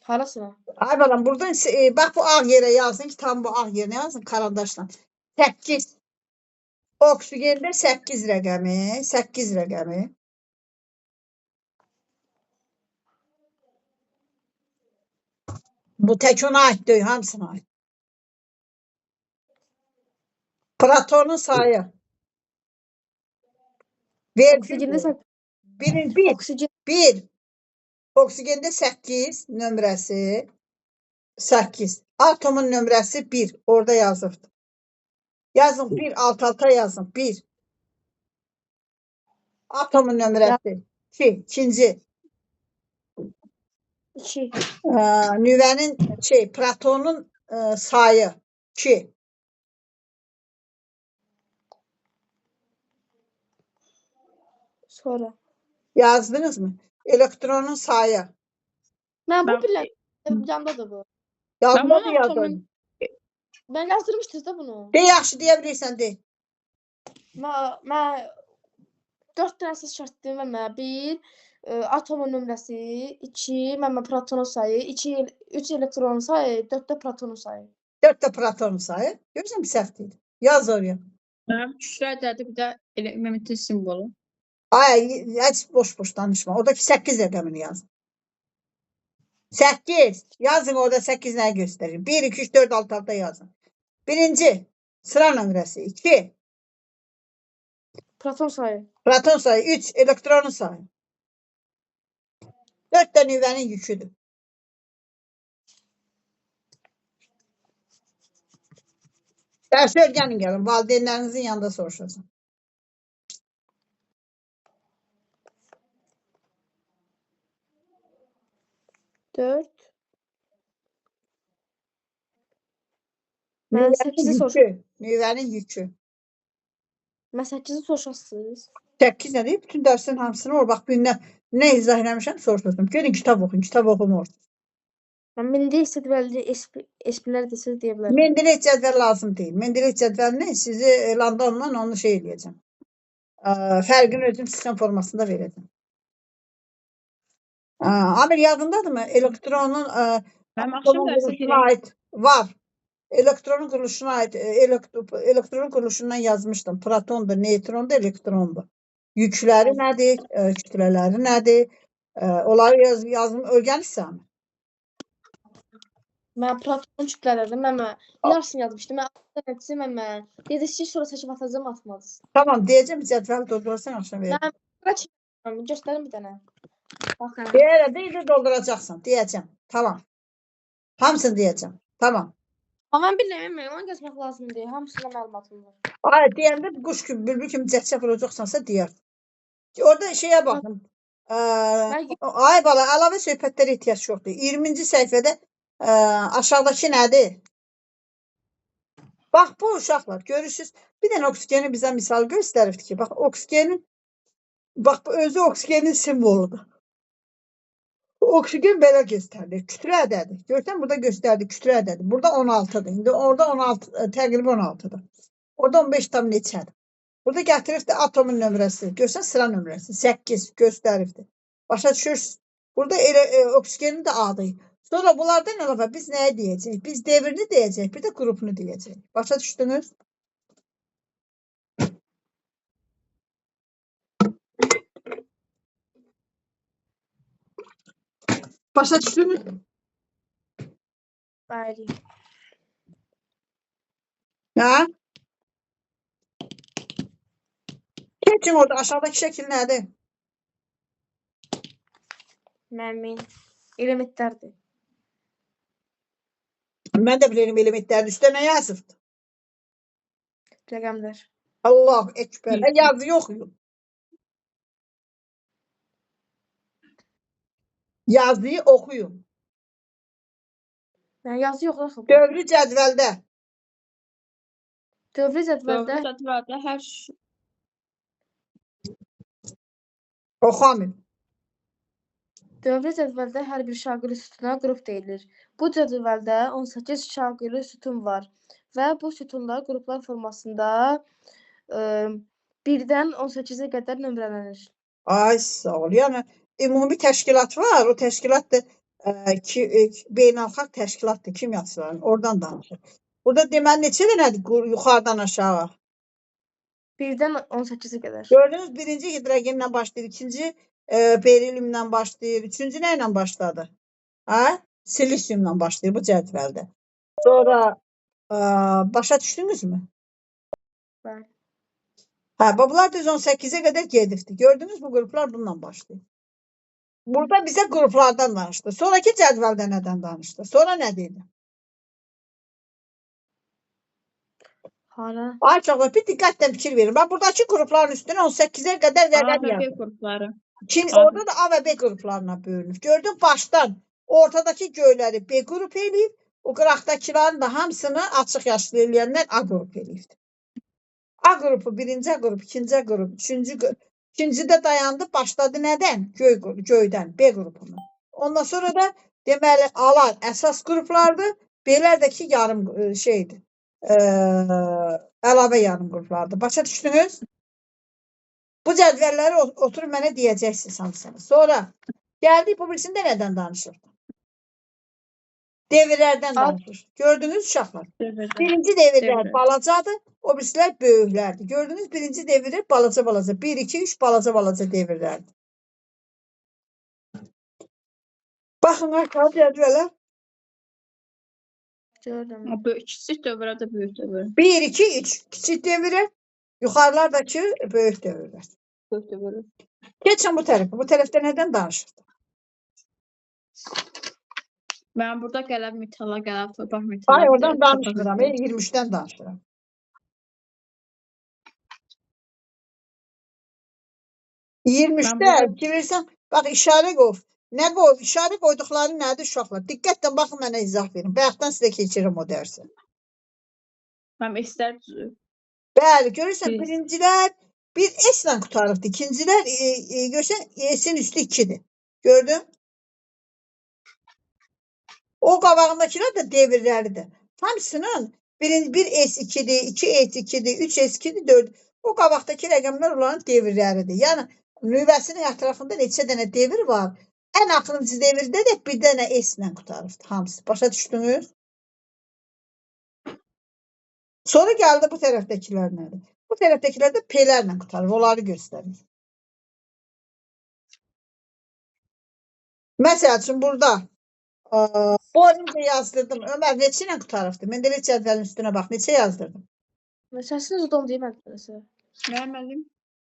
Harasına? Ay balam, buradan bax bu ağ yerə yazın ki, tam bu ağ yerinə yazın karandaşla. 8. Oksigende 8 rəqəmi, 8 rəqəmi. Bu tək ona aid deyil, hamısına aid. Protonun sayı. Oksigende Bir. Oksigende 8 nömrəsi. 8. Atomun nömrəsi 1. Orada yazıbdır. Yazın 1, alt-alta yazın 1. Atomun nömrəsi 2. İkinci. 2. Nüvənin protonun sayı 2. Sonra. Yazdınız mı? Elektronun sayı. Mən bu bilən yandadır bu. Yazmadı yazın. Mən yazdırmışdınız da bunu. De yaxşı deyə bilirsən de. Mən 4 dənə əsas şərt deyim mən. 1 atomun nömrəsi, 2 protonun sayı, 3 elektronun sayı, 4 də protonun sayı. 4 də protonun sayı. Görürsən bir səhv deyil. Yaz oraya. Şurada bir də elementin simvolu. Ay, heç boş-boş danışma. Oradakı 8 rəqəmini yazın. 8. Yazın orada 8 nəyi göstərir. 1, 2, 3, 4, alt-alta yazın. Birinci sıra nömrəsi 2. Proton sayı. Proton sayı 3, elektronun sayı. 4 də nüvənin yüküdür. Dərsi öyrənin gəlin, valideynlərinizin yanında soruşacağım. Dört. Mən Nüvənin 8'i yükü. soruşam. Nüvənin yükü. Mən 8'i soruşasınız. 8 nədir? Bütün dərsin hamısını or. Bax, nə izah eləmişəm soruşursam. Gedin kitab oxuyun, kitab oxumur. Mən Mendeley cədvəlini esprilər desəz deyə bilərəm. Mendeley cədvəl lazım deyil. Mendeley cədvəlini sizi Londondan onu şey eləyəcəm. Fərqini özüm sistem formasında verəcəm. Amir yadındadırmı? Elektronun Mənim axşam atomun dərsə quruluşuna girək. aid var. Elektronun quruluşuna aid elektronun quruluşundan yazmışdım. Protondur, neytrondur, elektrondur. Yükləri nədir, kütlələri nədir? Onları yazım öyrənirsən. Mən proton kütlələri yarısını yazmışdım. Mən nəticə mən dediniz sonra seçib atacağım atmadınız. Tamam, deyəcəm cədvəl doldurarsan axşam verəcəm. Mən göstərim bir dənə. Baxın. Deyəcəm dolduracaqsan, deyəcəm. Tamam. Hamısını deyəcəm. Tamam. Amma mən bilmirəm, onu yazmaq lazımdır. Hamısına məlumatım var. Ay, deyəndə quş kimi, bülbül kimi cəhcə vuracaqsansa deyər. Orada şeyə baxın. Ay bala, əlavə söhbətlərə ehtiyac yoxdur. 20-ci səhifədə aşağıdakı nədir? Bax, bu uşaqlar, görürsünüz. Bir dənə oksigeni bizə misal göstərirdi ki, bax, bax, özü oksigenin simvoludur. Oksigen belə göstərilir. Kütlə ədədir. Görsən, burada göstərdi, kütlə ədədir. Burada 16-dır. İndi orada 16, təqribi 16-dır. Orada 15 tam neçədir. Burada gətiribdi atomun nömrəsi. Görsən, sıra nömrəsi. 8 göstəribdi. Başa düşürsünüz. Burada oksigenin də adı. Sonra bunlardan əlavə biz nəyə deyəcəyik? Biz devrini deyəcəyik, bir də qrupunu deyəcəyik. Başa düşdünüz? Başa düşdünüz? Bəli. Hə? Keçin orada aşağıdakı şəkil nədir? Məmin elementlərdir. Mən də bilirəm elementlərin üstə nə yazıbdır? Rəqəmlər. Allah ekber. Yazı yoxuyum. Yazıyı oxuyun. Yəni yazı yox axı. Dövrü cədvəldə. Dövrü cədvəldə Dövrü cədvəldə hər Oxuamın. Dövrü cədvəldə hər bir şaquli sütuna qrup deyilir. Bu cədvəldə 18 şaquli sütun var və bu sütunlar qruplar formasında 1-dən 18-ə qədər nömrələnir. Ay sağ ol. Yəni ümumi təşkilat var. O təşkilat da beynəlxalq təşkilatdır, kimyaçıların. Oradan danışır. Burada deməli neçə dənədir yuxarıdan aşağı? 1-dən 18-ə qədər. Gördünüz, birinci hidrogenlə başlayır, ikinci berilyumla başlayır, üçüncü nə ilə başladı? Hə? Silisyumla başlayır bu cədvəldə. Sonra başa düşdünüzmü? Bəli. Hə, bunlar düz 18-ə qədər gedibdi. Gördünüz bu qruplar bununla başlayır. Burada bizə qruplardan danışdı. Sonraki cədvəldə nədən danışdı? Sonra nə dedi? Hala. Ay uşaqlar, bir diqqətlə fikir verin. Bax, buradakı qrupların üstünə 18-ə qədər rəqəm A və B yazır. qrupları. Orada da A və B qruplarına bölünür. Gördün, başdan ortadakı göyləri B qrup eləyib, o qıraqdakıların da hamısını açıq yaşlı eləyənlər A qrup eləyibdir. A qrupu, birinci A qrup, ikinci A qrup, ikincidə dayandı, başladı nədən? Göydən, B qrupundan. Ondan sonra da deməli, alar əsas qruplardır, B'lər də ki, yarım şeydir. Əlavə yarım qruplardır. Başa düşdünüz? Bu cədvəlləri oturub mənə deyəcəksiniz hamısını. Sonra gəldik bu birisində nədən danışır? Devirlərdən danışır. Gördünüz uşaqlar? Birinci devirlər balacadır, o birisilər böyüklərdir. Gördünüz, birinci devirlər balaca. 1, 2, 3 balaca devirlərdir. Baxın, aşağı cədvələ. Gördüm. Kiçik dövrə də böyük dövr. 1, 2, 3 kiçik devirə. Yuxarılardakı böyük dövrlər. Götür böyle. Keçin bu tərəfə. Bu tərəfdə nədən danışırdı? Ben burada qələb metala, qələb torpaq metala. Ay, bir də oradan torpaq danışmıram. metala. 23-dən danışıram. 23'də burada- bilirsən, bax işarə qoy. Nə qoy? İşarə qoyduqları nədir uşaqlar? Diqqətlə baxın, mənə izah verin. Bayaqdan sizə keçirim o dərsi. Ben ister düzü. Bəli, görürsən Bir. birincilər bir S ilə qutarıbdı. İkincilər görürsən S-in üstü 2-dir. Gördün? O qabağındakılar da devirləridir. Hamısının bir S2-dir, 2S2-dir, 3S2-dir, 4. O qabaqdakı rəqəmlər onların devirləridir. Yəni nüvəsinin ətrafında neçə dənə devir var. Ən axırıncı devirdə də bir dənə S ilə qutarıbdı hamısı. Başa düşdünüz? Sonra gəldi bu tərəfdəkilər nədir? Bu tərəfdəkilər də P-lərlə qutarır. Onları göstərir. Məsəl üçün burada boyunca yazdırdım. Ömər neçə ilə qutarıbdı? Mendelit cədvəlinin üstünə bax. Neçə yazdırdım? Səsiniz udum deyil məncə. Beğenmedim.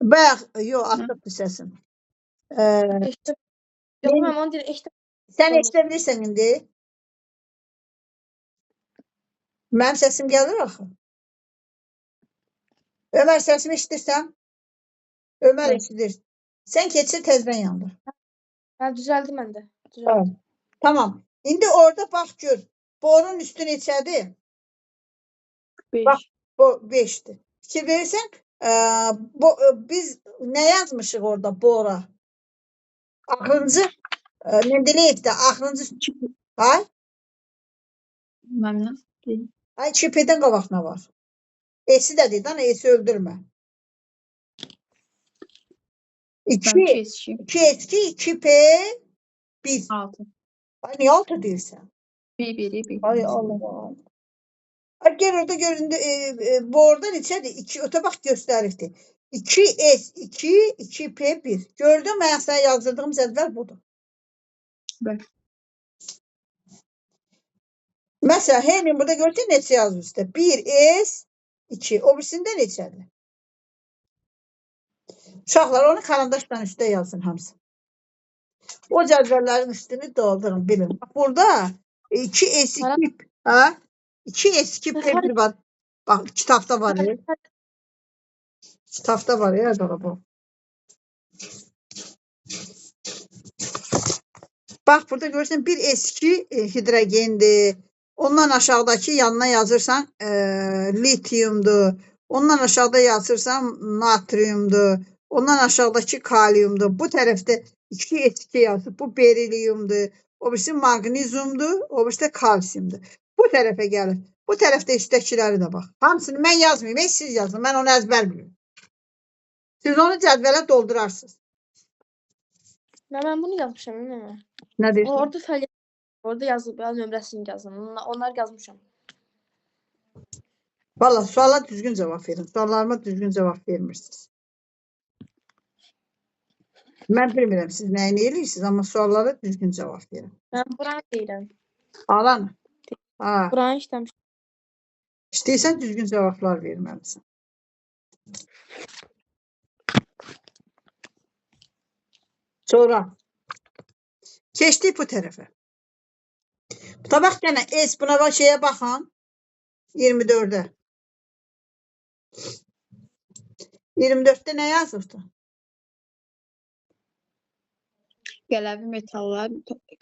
Bax, yox, atdıqdı səsin. Yox, mən onu deyir, eşitdim. Sən eşidə bilirsən indi? Mənim səsim gəlir axı. Ömər səsimi eşidirsən? Ömər Evet. eşidir. Sən keçir tezdən yandır. Hə, düzəldi məndə. Düzəldi. Tamam. İndi orada bax gör. Borun üstü neçədir? 5. Bak. Bu 5'dir. Fikir verirsən, biz nə yazmışıq orada bora? Axırıncı Mendeleyevdə axırıncı ay Memnun değil. ay çipədən qabaq nə var? Esi də deyir, ana esi öldürmə. 2 Ben 2 eski. 2 eski 2P 1. 6. Ay niyə 6 deyirsən? 1. Ay Allah. Ay gel orada göründü bu orada neçədir? 2 ötə bax göstəribdi. 2S2 2P1. Gördün mən sənə yazdırdığım cədvəl budur. Bəli. Məsələn, Hemin burada görsən neçə yazır üstə? 1S2. O birisində neçədir? Uşaqlar onu karandaşla üstə yazın hamısı. O cədvəllərin üstünü doldurun bilin. Burada 2S2 ha? 2S2P1 var. Bak kitapta var ya. Kitapta var ya bu. Bak burada görürsən bir eski hidrogendir. Ondan aşağıdaki yanına yazırsan lityumdur. Ondan aşağıda yazırsan natriumdur. Ondan aşağıdaki kalyumdur. Bu tərəfdə 2S2 yazır. Bu berilyumdur. O birisi magnezyumdur. O birisi də kalsiyumdur. Bu tərəfə gəlir. Bu tərəfdə üstəkiləri də bax. Hamısını mən yazmayayım. Siz yazın. Mən onu əzbər biliyorum. Siz onu cədvələ doldurarsınız. Mən bunu yazmışam, nə? Nə deyirsən? Orada fəaliyyət orada yazılıb, nömrəsini yazın. Onları yazmışam. Valla suala düzgün cavab verin. Suallarıma düzgün cavab vermirsiniz. Mən bilmirəm siz nəyini eləyirsiniz, amma suallara düzgün cavab verin. Mən buranı deyirəm. Alan. Ha, Buranı işləmişəm. istəyirsən düzgün cavablar verməlisən. Sonra keçdik bu tərəfə. Tabaq gənə S buna bax şeyə baxın. 24'də. 24'də nə yazıbdı? Qələbi metallar,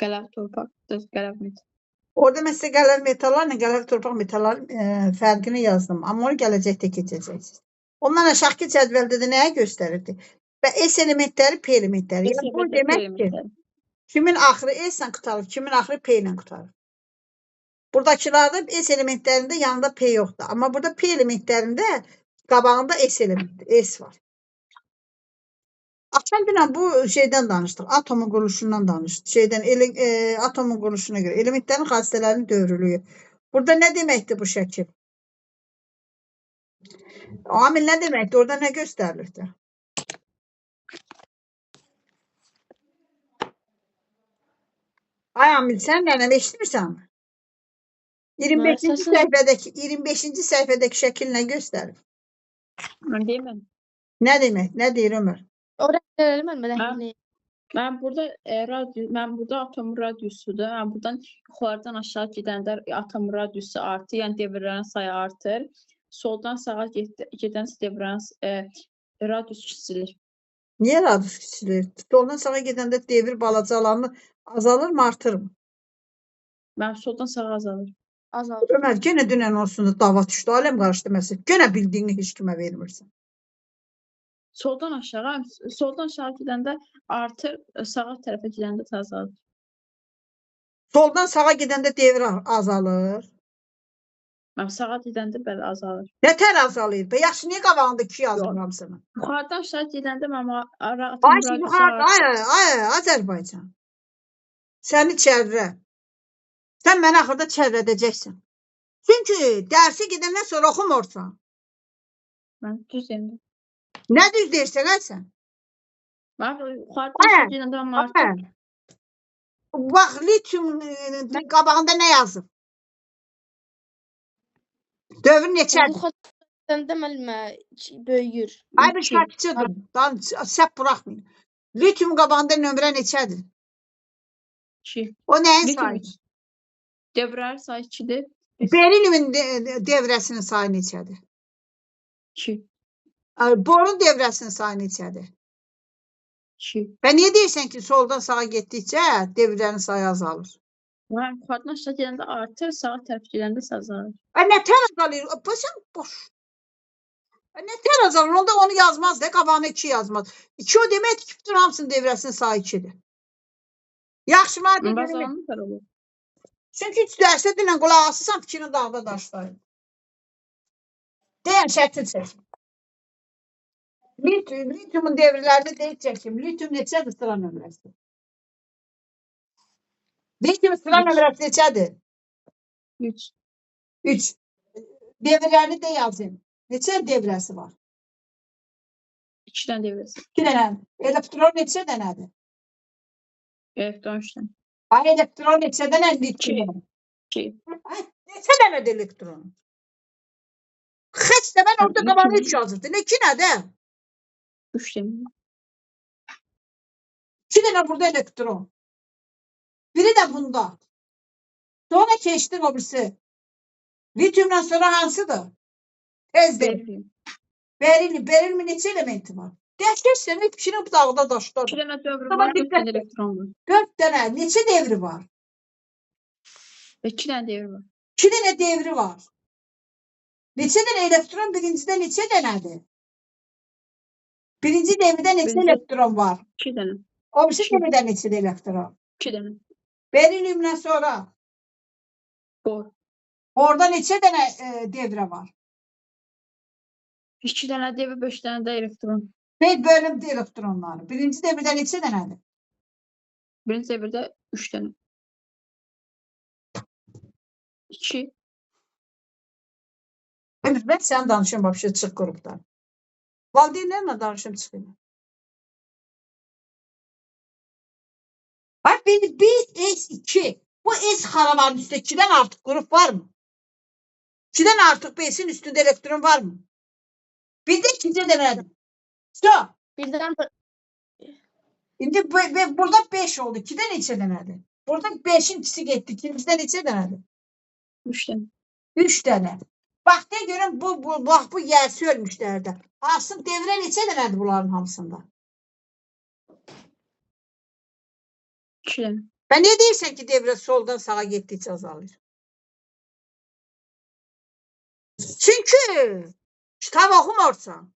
qələb torpaq, qələb metal. Orada mən sizə qələb metallarla qələb torpaq metalların fərqini yazdım. Amma onu gələcəkdə keçəcəksiniz. Ondan aşağıki cədvəldə də nəyə göstərirdi? Və S elementləri, P elementləri. Yəni bu demək ki, kimin axırı S ilə qutarır, kimin axırı P ilə qutarır. Buradakılarda S elementlərində yanında P yoxdur. Amma burada P elementlərində qabağında S elementi, S var. Axşam günə bu şeydən danışdıq. Atomun quruluşundan danışdıq. Atomun quruluşuna görə elementlərin xassələrinin dövrülüyü. Burada nə deməkdir bu şəkil? Amil nə deməkdir? Orada nə göstərilirdi? Ay Amil, sən nənəm eşitmirsən mi? 25-ci səhifədəki şəkil nə göstərir? Mən deyirəm. Nə demək? Nə deyir Ömər? O rəngləri mən Mən rəngli. mən burada mən burada atomun radiusudur. Yəni buradan yuxarıdan aşağı gedəndə atomun radiusu artır, yəni devrlərin sayı artır. Soldan sağa gedəndə devrlərin radiusu kiçilir. Niyə radius kiçilir? Soldan sağa gedəndə devir balacalanır, azalır mı, artır mı? Mən soldan sağa azalır. Azalır. Ömər, yenə dünən olsun da dava düşdü, aləm qarışdı məsələ. Yenə bildiyini heç kimə vermirsən. Soldan aşağı gedəndə artır, sağa tərəfə gedəndə azalır. Soldan sağa gedəndə devir azalır. Mən sağa gedəndə bəli azalır. Nətər azalır? Be, yaxşı, niyə qabağında 2 yazdım Yox. hamısını? Yuxarıdan aşağı gedəndə mən Ay, atomun radiusu yuxarıda, artır. ay, Azərbaycan. Səni çərrə. Sən məni axırda çərrədəcəksən. Çünki dərsi gedəndən sonra oxumursan. Mən düz deyirəm. Nə düz deyirsən hə sən? Mən yuxarıdan aşağı gedəndə mən artır. Aferin. Bax, lityum qabağında nə yazıb? Dövr neçədir? Yuxarıdan müəllimə böyüyür. Ay, bir şartçıdır. Səhv buraxmayın. Lityum qabağında nömrə neçədir? 2. O nəyin Lityum sayıdır? 3. Devrələr sayı 2-dir. Berilyumun devrəsinin sayı neçədir? 2. Borun devrəsinin sayı neçədir? 2. Və niyə deyirsən ki, soldan sağa getdikcə devrlərin sayı azalır? Mən yuxarıdan aşağı gedəndə artır, sağa tərəf gedəndə isə azalır. Nətər azalır? Sən boş. Nətər azalır? Onda onu yazmaz da, qabağına 2 yazmaz. 2 o deməkdir ki, bütün hamısının devrəsinin sayı 2-dir. Yaxşı, madəm görmək. Azalır olur. Çünki heç dərsə dinlə qulaq asırsan, fikrini dağda daşlayır. Deyən şəkil çəkin. Lityumun devrlərini deyib çəkim. Lityum neçədir sıra nömrəsi? Lityum sıra nömrəsi neçədir? 3. 3. Devrlərini də yazayım. Neçə devrəsi var? 2 dənə devrəsi. 2 dənə. Elektron neçə dənədir? Elektron 3 dənə. Ay, elektron neçə dənə lityum? 2. Ay, neçə dənədir elektron? Heç də mən orada qabağına 3 yazırdı. Ne 2 nədir? 3 dənə. 2 dənə burada elektron. Biri də bunda. Sonra keçdik o birisi. Lityumdan sonra hansıdır? Tezdir. Berilyum. Berilyum neçə elementi var? Dəşkəşsən, fikrini dağda daşlar. 2 dənə dövrü Tamam, var, 4 diqqət dənə et. elektron var. 4 dənə. Neçə devri var? 2 dənə devri var. 2 dənə devri var. Neçə dənə elektron birincidə neçə dənədir? Birinci devirdə neçə Birinci- elektron var? 2 dənə. O birisi İki. devirdə neçə elektron? 2 dənə. Berilyumdan sonra Bor. orada neçə dənə devrə var? 2 dənə devri, 5 dənə də elektron. Bölüm elektronları. Birinci devirdə neçə dənədir? Birinci devirdə 3 dənə. 2. Ben sen danışıyorum bir şey çık gruptan. Valideynlerle danışıyorum çıkayım. Bak bir S2. Bu S harabanın üstünde 2'den artık grup var mı? 2'den artık B'sin üstünde elektron var mı? Bir de 2 denedim. So, Birdən şimdi burada 5 oldu. 2'den neçə denedim? Burada 5'in ikisi gitti. İkinciden neçə denedim? 3 dənə. 3 tane. Bak de görün bu yersi ölmüşlerdi. Aslında devre neçə denedim bunların hamısında? 2 dənə. Ben ne deyirsən ki devre soldan sağa getdikcə azalır? Çünkü kitab oxumursan.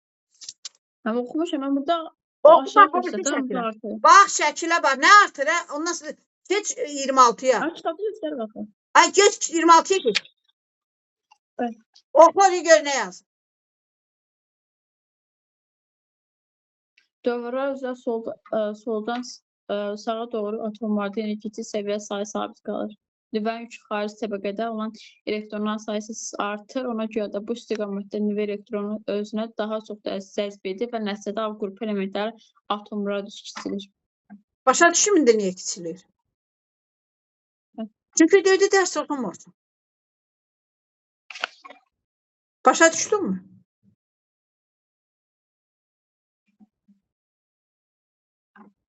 Mən oxumuşam, mən burada Oxuma, aşağı oxuma, bir göstərdim, şəkilə. burada artır. Bax şəkilə bax. Nə artır hə? Ondan sonra geç 26'ya. Mən kitabda göstər baxın. Ay geç 26'ya geç. Evet. Oxu onu gör nə yaz. Dövrlər üzrə soldan sağa doğru atomlarda energetik səviyyə sayı sabit qalır. Nüvənin yükü xarici təbəqədə olan elektronların sayısı artır. Ona görə də bu istiqamətdə nüvə elektronu özünə daha çox cəzb edir və nəticədə A qrupu elementləri atom radiusu kiçilir. Başa düşümün də niyə kiçilir? Evet. Çünki döydə dərs oxumursan. Başa düşdün mü?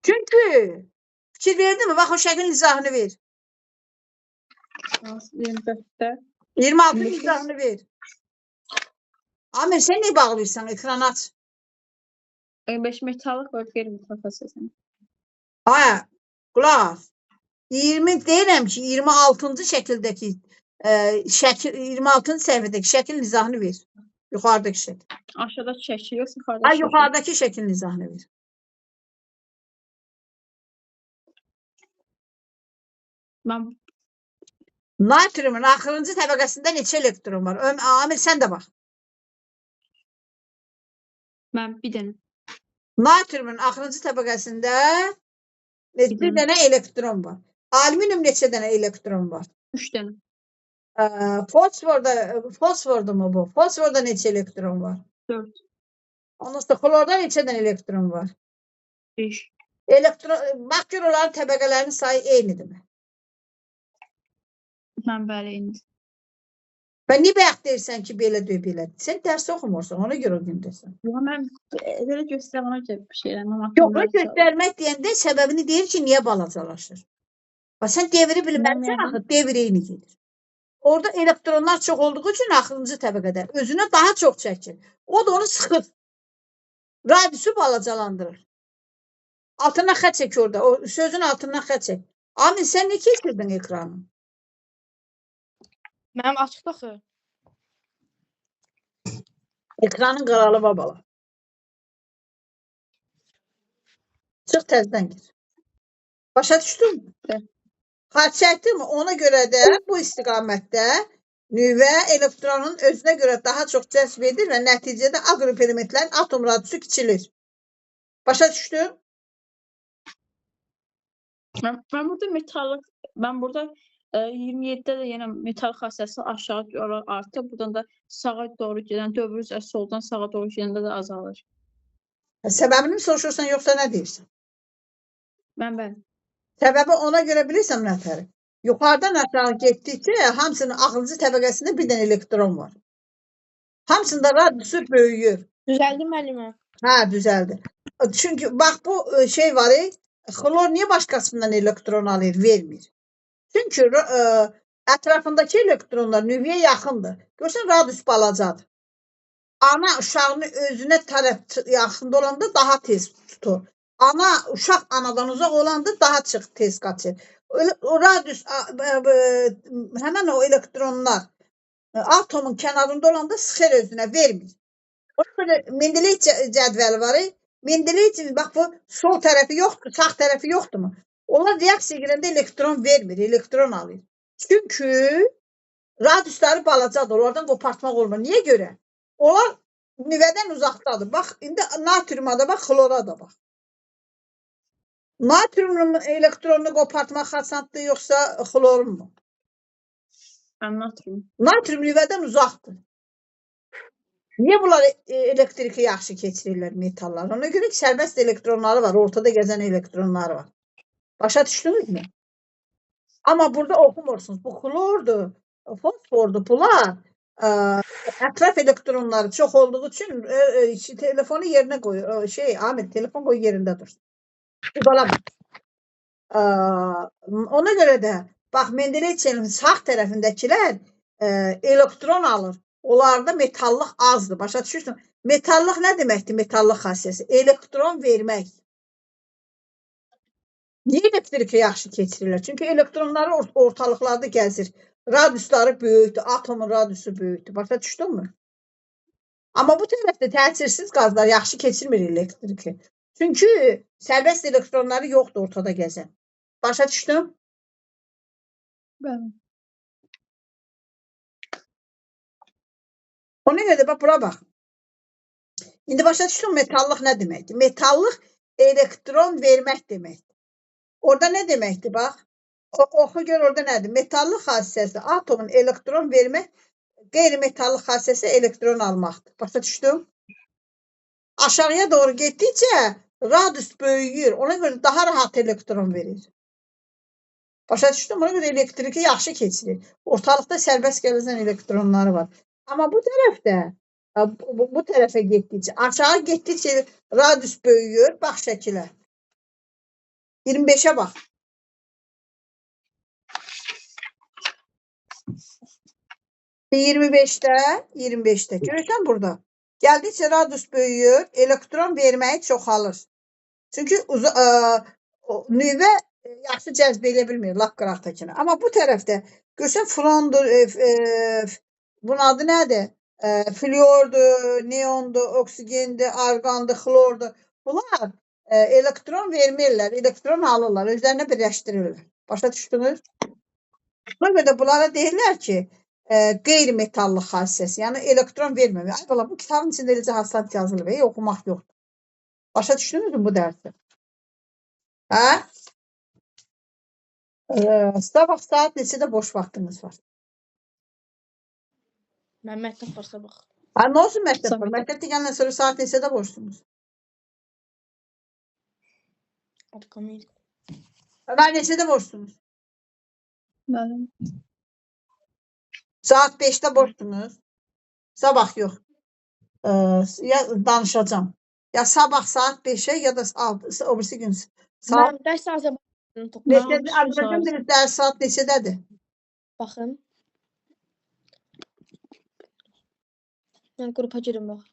Çünki fikir verdinmi? Bax o şəklin izahını ver. 24'te. 26'nın 25. izahını ver. Amir sen niye bağlıysan? Ekranı aç. 25 metallık var, geri metal kasası. Hə, qulaq as. 20 deyirəm ki, 26-cı şəkildəki şəkil 26-cı səhifədəki şəklin izahını ver. Yuxarıdakı şəkil. Aşağıdaki şəkil yoxsa Ha, yuxarıdaki şəkil? yuxarıdakı şəklin izahını ver. Mən, Natriumun axırıncı təbəqəsində neçə elektron var? Amir sən də bax. mən bir dənə. Natriumun axırıncı təbəqəsində bir dənə. dənə elektron var. Alüminium neçə dənə elektron var? 3 dənə. Fosforda mı bu? Fosforda neçə elektron var? 4. Ondan sonra xlorda neçə dənə elektron var? 5. Bax gör onların təbəqələrinin sayı eynidirmi? Mən bəli indi. Və niyə bayaq deyirsən ki, belə deyil, belədir? Sən dərs oxumursan, ona görə o gündəsən. Yox, mən belə göstərəm, ona görə bir şeylər. Yox, o göstərmək deyəndə səbəbini deyir ki, niyə balacalaşır? Bax, sən devri bilməlsən, axı, devr eyni gedir. Orada elektronlar çox olduğu üçün axırıncı təbəqədə özünə daha çox çəkir. O da onu sıxır. Radiusu balacalandırır. Altına xət çək orada. O sözün altından xət çək. Amin, sən nə keçirdin ekranı? Mənim açıqdır axı. Ekranın qaralı babala. Çıx təzdən gir. Başa düşdün mü? Bəli. Xət çəkdin mi? Ona görə də bu istiqamətdə nüvə elektronun özünə görə daha çox cəzb edir və nəticədə A qrup elementlərin atom radiusu kiçilir. Başa düşdün? Mən burada metallıq, mən burada 27'də də yenə metal xassəsi aşağı doğru artır. Buradan da sağa doğru gedən, dövr üzrə soldan sağa doğru gedəndə də azalır. Səbəbini mi soruşursan, yoxsa nə deyirsən? Mən bəli. Səbəbi ona görə bilirsən nətəri? Yuxarıdan aşağı getdikcə hamısının axırıncı təbəqəsində bir dənə elektron var. Hamısında radiusu böyüyür. Düzəldi müəllimə. Hə, düzəldi. Çünki bax bu şey var, xlor niyə başqasından elektron alır, vermir? Çünki ətrafındakı elektronlar nüvəyə yaxındır. Görsən, radius balacadır. Ana uşağını özünə tərəf yaxında olanda daha tez tutur. Ana uşaq anadan uzaq olanda daha tez qaçır. O radius həmin o elektronlar atomun kənarında olanda sıxır özünə, vermir. Ona görə Mendeleyev cədvəli var. Mendeleyev bax bu sol tərəfi yoxdur, sağ tərəfi yoxdurmu? Onlar reaksiya girəndə elektron vermir, elektron alır. Çünki radiusları balacadır, oradan qopartmaq olmur. Niyə görə? Onlar nüvədən uzaqdadır. Bax, indi natriuma da bax, xlora da bax. Natriumun elektronunu qopartmaq xassatdır, yoxsa xlorun mu? Natrium. Natrium nüvədən uzaqdır. Niyə bunlar elektriki yaxşı keçirirlər metallar? Ona görə ki, sərbəst elektronları var, ortada gəzən elektronları var. Başa düşdünüzmü? Amma burada oxumursunuz. Bu xlordur, fosfordur. Bunlar ətraf elektronları çox olduğu üçün telefonu yerinə qoy. Ahmet, telefon qoy yerində dursun. Ona görə də bax, Mendeleyevin sağ tərəfindəkilər elektron alır. Onlarda metallıq azdır. Başa düşürsün? Metallıq nə deməkdir? Metallıq xassəsi. Elektron vermək. Niyə elektriki yaxşı keçirirlər? Çünki elektronları ortalıqlarda gəzir. Radiusları böyükdür. Atomun radiusu böyükdür. Başa düşdünmü? Amma bu tərəfdə təsirsiz qazlar yaxşı keçirmir elektriki. Çünki sərbəst elektronları yoxdur ortada gəzən. Başa düşdün? Bəli. Ona görə də bax, bura bax. İndi başa düşdün metallıq nə deməkdir? Metallıq elektron vermək deməkdir. Orada nə deməkdir, bax? Oxu gör orada nədir? Metallıq xassəsi atomun elektron vermək, qeyri-metallıq xassəsi elektron almaqdır. Başa düşdün? Aşağıya doğru getdikcə radius böyüyür. Ona görə daha rahat elektron verir. Başa düşdün? Ona görə elektriki yaxşı keçirir. Ortalıqda sərbəst gələn elektronları var. Amma bu tərəfdə, bu tərəfə getdikcə, aşağı getdikcə radius böyüyür. Bax şəkilə. 25'e bax. Bir 25'də görürsən burada. Gəldikcə radius böyüyür, elektron verməyi çoxalır. Çünki nüvə yaxşı cəzb edə bilmir lap qıraqdakını. Amma bu tərəfdə görsən frondur, bunun adı nədir? Fluordur, neondur, oksigendir, arqandır, xlordur. Bunlar elektron vermirlər, elektron alırlar, özlərinə birləşdirirlər. Başa düşdünüz? Buna görə də bunlara deyirlər ki, qeyri-metallıq xassəsi, yəni elektron verməmək. Ay bala, bu kitabın içində eləcə hasad yazılıb, oxumaq yoxdur. Başa düşdünüzmü bu dərsi? Hə? Sabah saat neçədə boş vaxtınız var? Mən məktəb var sabah. Ha, nə olsun məktəb var? Sabah. Məktəbdə gələndən sonra saat neçədə boşsunuz? Arkamı. Ömər neçədə boşsunuz? Müəllim. Saat 5'də boşsunuz. Sabah yox. Ya danışacağım. Ya sabah saat 5'e ya da o birisi gün saat Mən dərs Azərbaycan neçədə? Saat. Azərbaycan dili dərs saat neçədədir? baxın. Mən qrupa girim bax.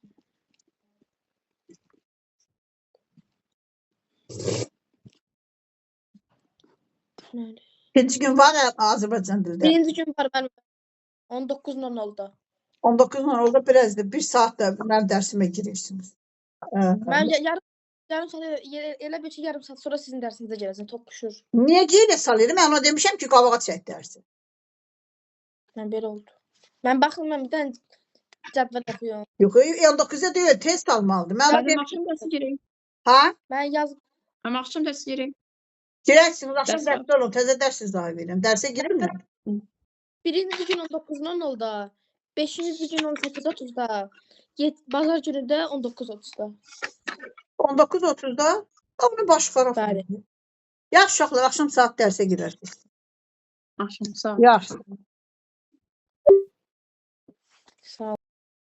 Nədir? İkinci gün var ya Azərbaycan dildə. Birinci gün var mənim 19:00-da. 19:00 birazdır. 1 saat da mənim dərsimə girirsiniz. Mən yarım saat elə bir ki, yarım saat sonra sizin dərsinizə gələcəm, toqquşur. Niyə geri salıram? Mən ona demişəm ki, qabağa çək dərsi. Mən belə oldu. Mən baxın, mən bir dənə cədvəl oxuyuram. Yox, 19'da deyil, test almalıdır. Mən ona Müəllim, demişəm. axşam dərsi girək. Ha? Mən yazıb Amma axşam dərsi girək. Girərsiniz, axşam Dərs dərsdə olun. Təzə dərs izahı verirəm. Dərsə girirlər. birinci gün 19:00-da, 5-ci gün 18:30-da, bazar günü də 19:30-da. 19:30'da onu başqara. Bəli. Yaxşı uşaqlar, axşam saat dərsə girərsiniz. Axşam saat. Yaxşı.